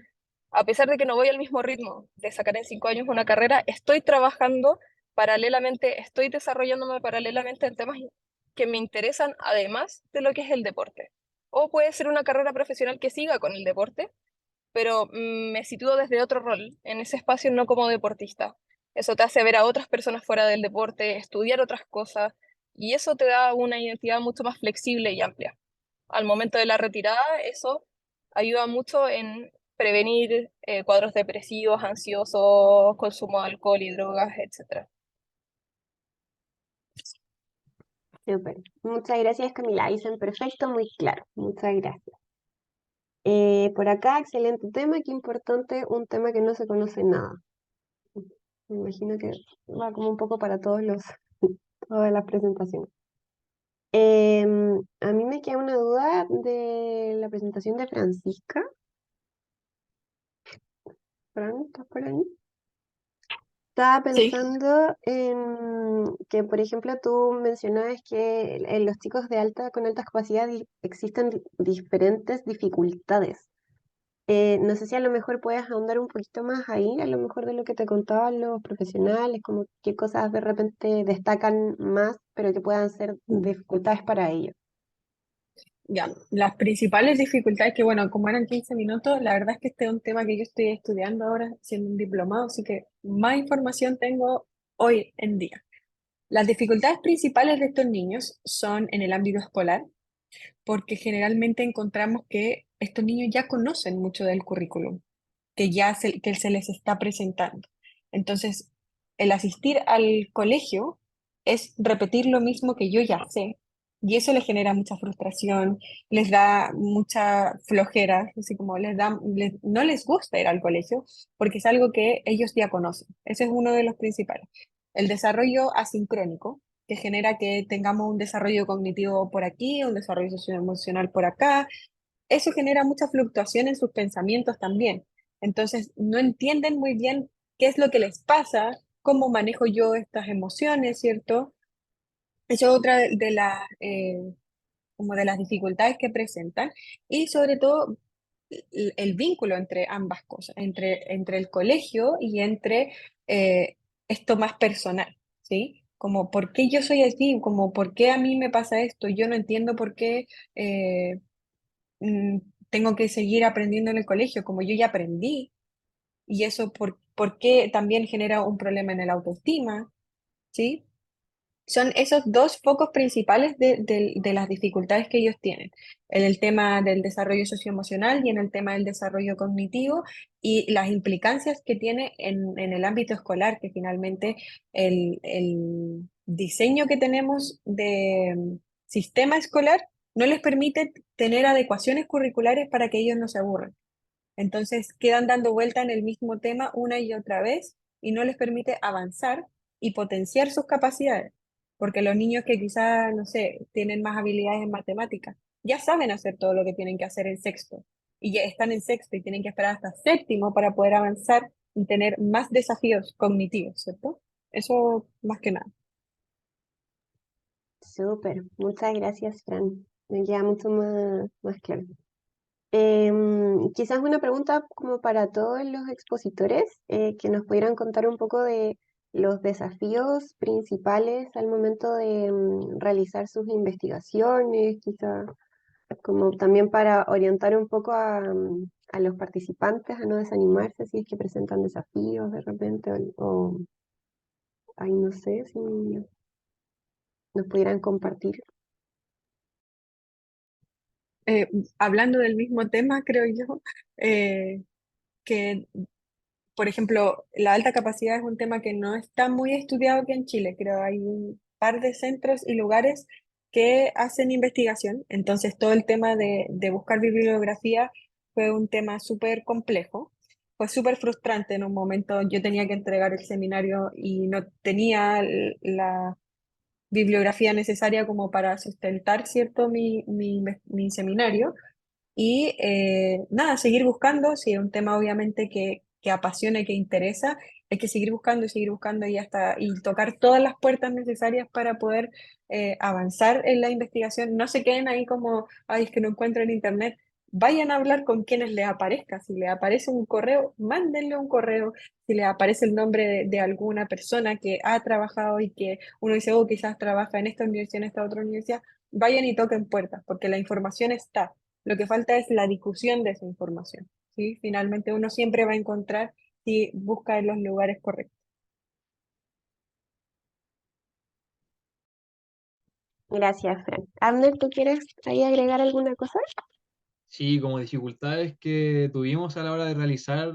a pesar de que no voy al mismo ritmo de sacar en 5 años una carrera, estoy trabajando paralelamente, estoy desarrollándome paralelamente en temas que me interesan además de lo que es el deporte. O puede ser una carrera profesional que siga con el deporte, pero me sitúo desde otro rol, en ese espacio, no como deportista. Eso te hace ver a otras personas fuera del deporte, estudiar otras cosas, y eso te da una identidad mucho más flexible y amplia. Al momento de la retirada, eso ayuda mucho en prevenir cuadros depresivos, ansiosos, consumo de alcohol y drogas, etc. Súper. Muchas gracias, Camila. Dicen perfecto, muy claro. Muchas gracias. Por acá, excelente tema, qué importante, un tema que no se conoce nada. Me imagino que va como un poco para todas las presentaciones. A mí me queda una duda de la presentación de Francisca. Fran, ¿estás por ahí? Estaba Sí. pensando en que, por ejemplo, tú mencionabas que en los chicos con altas capacidades existen diferentes dificultades. No sé si a lo mejor puedes ahondar un poquito más ahí, a lo mejor de lo que te contaban los profesionales, como qué cosas de repente destacan más, pero que puedan ser dificultades para ellos. Ya, las principales dificultades, que bueno, como eran 15 minutos, la verdad es que este es un tema que yo estoy estudiando ahora, siendo un diplomado, así que más información tengo hoy en día. Las dificultades principales de estos niños son en el ámbito escolar, porque generalmente encontramos que estos niños ya conocen mucho del currículum, que se les está presentando. Entonces, el asistir al colegio es repetir lo mismo que yo ya sé, Y eso les genera mucha frustración, les da mucha flojera, así como no les gusta ir al colegio porque es algo que ellos ya conocen. Ese es uno de los principales. El desarrollo asincrónico, que genera que tengamos un desarrollo cognitivo por aquí, un desarrollo socioemocional por acá. Eso genera mucha fluctuación en sus pensamientos también. Entonces, no entienden muy bien qué es lo que les pasa, cómo manejo yo estas emociones, ¿cierto? Eso es otra de las como de las dificultades que presentan y sobre todo el vínculo entre ambas cosas, entre el colegio y entre eh, esto más personal, ¿sí? Como por qué yo soy así, como por qué a mí me pasa esto, yo no entiendo por qué eh, mm, tengo que seguir aprendiendo en el colegio, como yo ya aprendí, y eso por qué también genera un problema en el autoestima, ¿sí? Son esos dos focos principales de las dificultades que ellos tienen, en el tema del desarrollo socioemocional y en el tema del desarrollo cognitivo y las implicancias que tiene en el ámbito escolar, que finalmente el diseño que tenemos de sistema escolar no les permite tener adecuaciones curriculares para que ellos no se aburran. Entonces quedan dando vuelta en el mismo tema una y otra vez y no les permite avanzar y potenciar sus capacidades. Porque los niños que quizás, no sé, tienen más habilidades en matemáticas, ya saben hacer todo lo que tienen que hacer en sexto. Y ya están en sexto y tienen que esperar hasta séptimo para poder avanzar y tener más desafíos cognitivos, ¿cierto? Eso más que nada. Súper, muchas gracias, Fran. Me queda mucho más claro. Quizás una pregunta como para todos los expositores, que nos pudieran contar un poco de los desafíos principales al momento de realizar sus investigaciones, quizás como también para orientar un poco a los participantes a no desanimarse si es que presentan desafíos de repente ay, no sé si nos pudieran compartir. Eh, Hablando del mismo tema, creo yo, eh, que por ejemplo, la alta capacidad es un tema que no está muy estudiado aquí en Chile. Creo hay un par de centros y lugares que hacen investigación. Entonces, todo el tema de buscar bibliografía fue un tema súper complejo. Fue súper frustrante en un momento. Yo tenía que entregar el seminario y no tenía la bibliografía necesaria como para sustentar, ¿cierto?, mi seminario. Y nada, seguir buscando, si es un tema obviamente que apasiona y que interesa, hay que seguir buscando y hasta y tocar todas las puertas necesarias para poder avanzar en la investigación. No se queden ahí como, ay, es que no encuentro en internet. Vayan a hablar con quienes les aparezca. Si les aparece un correo, mándenle un correo. Si les aparece el nombre de alguna persona que ha trabajado y que uno dice, oh, quizás trabaja en esta universidad, en esta otra universidad, vayan y toquen puertas, porque la información está. Lo que falta es la difusión de esa información, ¿sí? Finalmente uno siempre va a encontrar si busca en los lugares correctos. Gracias, Fran. Abner, ¿tú quieres ahí agregar alguna cosa? Sí, como dificultades que tuvimos a la hora de realizar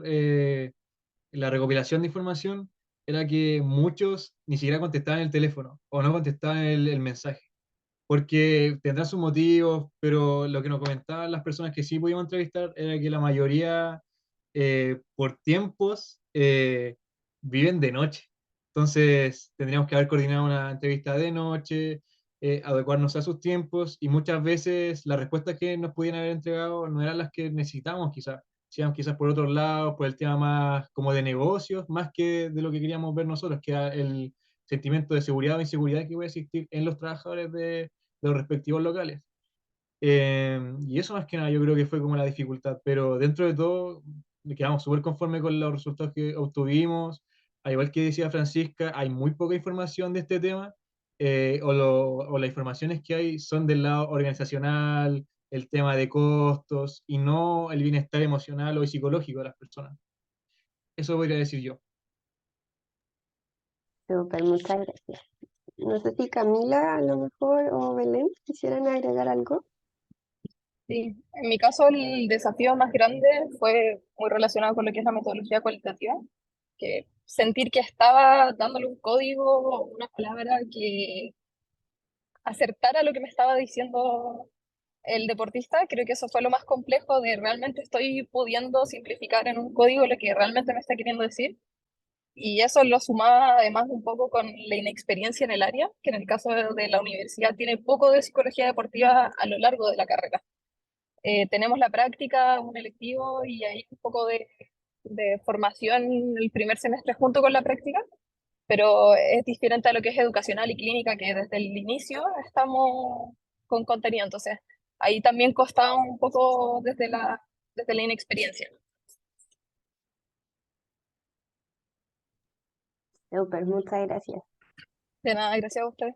la recopilación de información era que muchos ni siquiera contestaban el teléfono o no contestaban el mensaje, porque tendrán sus motivos, pero lo que nos comentaban las personas que sí pudimos entrevistar era que la mayoría, por tiempos, viven de noche. Entonces, tendríamos que haber coordinado una entrevista de noche, adecuarnos a sus tiempos, y muchas veces las respuestas que nos pudieran haber entregado no eran las que necesitábamos, quizás. Sean quizás por otros lados, por el tema más como de negocios, más que de lo que queríamos ver nosotros, que era el sentimiento de seguridad o inseguridad que puede existir en los trabajadores de los respectivos locales. Y eso más que nada yo creo que fue como la dificultad, pero dentro de todo quedamos súper conformes con los resultados que obtuvimos. Al igual que decía Francisca, hay muy poca información de este tema, o las informaciones que hay son del lado organizacional, el tema de costos y no el bienestar emocional o psicológico de las personas. Eso podría decir yo. Súper, muchas gracias. No sé si Camila a lo mejor o Belén quisieran agregar algo. Sí, en mi caso el desafío más grande fue muy relacionado con lo que es la metodología cualitativa, que sentir que estaba dándole un código, una palabra acertara lo que me estaba diciendo el deportista. Creo que eso fue lo más complejo, de realmente estoy pudiendo simplificar en un código lo que realmente me está queriendo decir. Y eso lo sumaba además un poco con la inexperiencia en el área, que en el caso de la universidad tiene poco de psicología deportiva a lo largo de la carrera. Tenemos la práctica, un electivo y ahí un poco de formación el primer semestre junto con la práctica, pero es diferente a lo que es educacional y clínica, que desde el inicio estamos con contenido. Entonces, ahí también costaba un poco desde la inexperiencia. Súper, muchas gracias. De nada, gracias a ustedes.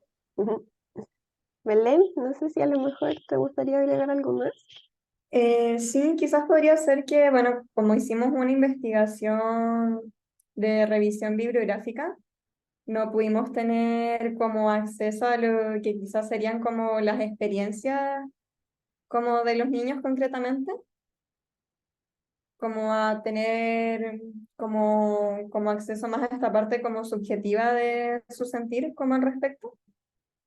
Belén, no sé si a lo mejor te gustaría agregar algo más. Sí, quizás podría ser que, bueno, como hicimos una investigación de revisión bibliográfica, no pudimos tener como acceso a lo que quizás serían como las experiencias como de los niños concretamente, como a tener como acceso más a esta parte como subjetiva de su sentir como al respecto,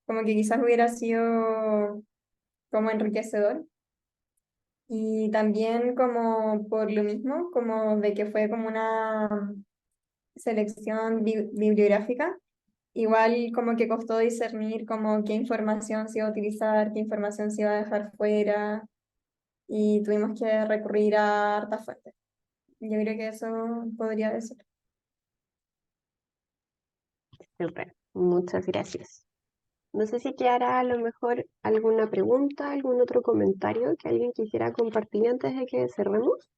como que quizás hubiera sido como enriquecedor. Y también como por lo mismo, como de que fue como una selección bibliográfica, igual como que costó discernir como qué información se iba a utilizar, qué información se iba a dejar fuera, y tuvimos que recurrir a hartas fuentes. Yo creo que eso podría decir. Súper, muchas gracias. No sé si quedará a lo mejor alguna pregunta, algún otro comentario que alguien quisiera compartir antes de que cerremos.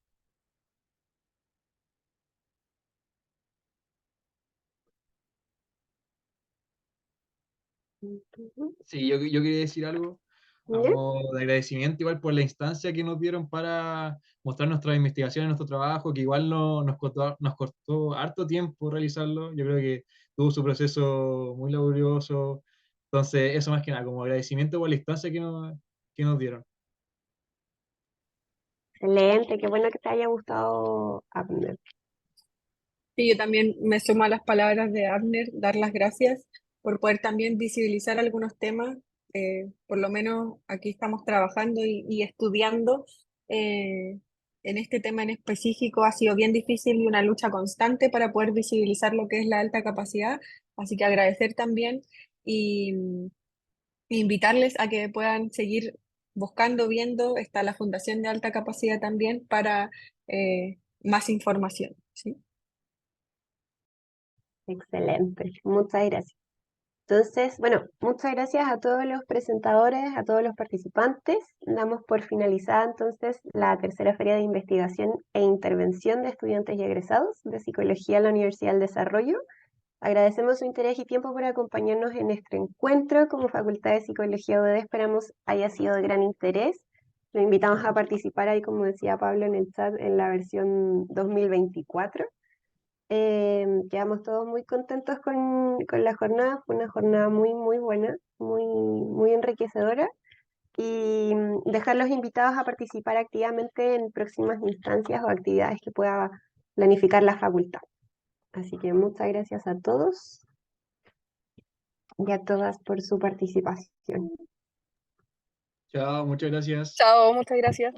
Ujú. Sí, yo quería decir algo a ¿Ya? modo de agradecimiento igual por la instancia que nos dieron para mostrar nuestras investigaciones, nuestro trabajo, que igual nos costó harto tiempo realizarlo. Yo creo que tuvo su proceso muy laborioso. Entonces, eso más que nada, como agradecimiento por la instancia que nos dieron. Excelente, qué bueno que te haya gustado, Abner. Sí, yo también me sumo a las palabras de Abner, dar las gracias por poder también visibilizar algunos temas. Por lo menos aquí estamos trabajando y estudiando en este tema en específico. Ha sido bien difícil y una lucha constante para poder visibilizar lo que es la alta capacidad. Así que agradecer también y invitarles a que puedan seguir buscando, viendo. Está la Fundación de Alta Capacidad también para más información, ¿sí? Excelente, muchas gracias. Entonces, bueno, muchas gracias a todos los presentadores, a todos los participantes. Damos por finalizada entonces la tercera feria de investigación e intervención de estudiantes y egresados de Psicología en la Universidad del Desarrollo. Agradecemos su interés y tiempo por acompañarnos en nuestro encuentro. Como Facultad de Psicología UDD esperamos haya sido de gran interés. Lo invitamos a participar ahí, como decía Pablo en el chat, en la versión 2024. Quedamos todos muy contentos con la jornada. Fue una jornada muy, muy buena, muy, muy enriquecedora. Y dejar los invitados a participar activamente en próximas instancias o actividades que pueda planificar la facultad. Así que muchas gracias a todos y a todas por su participación. Chao, muchas gracias. Chao, muchas gracias.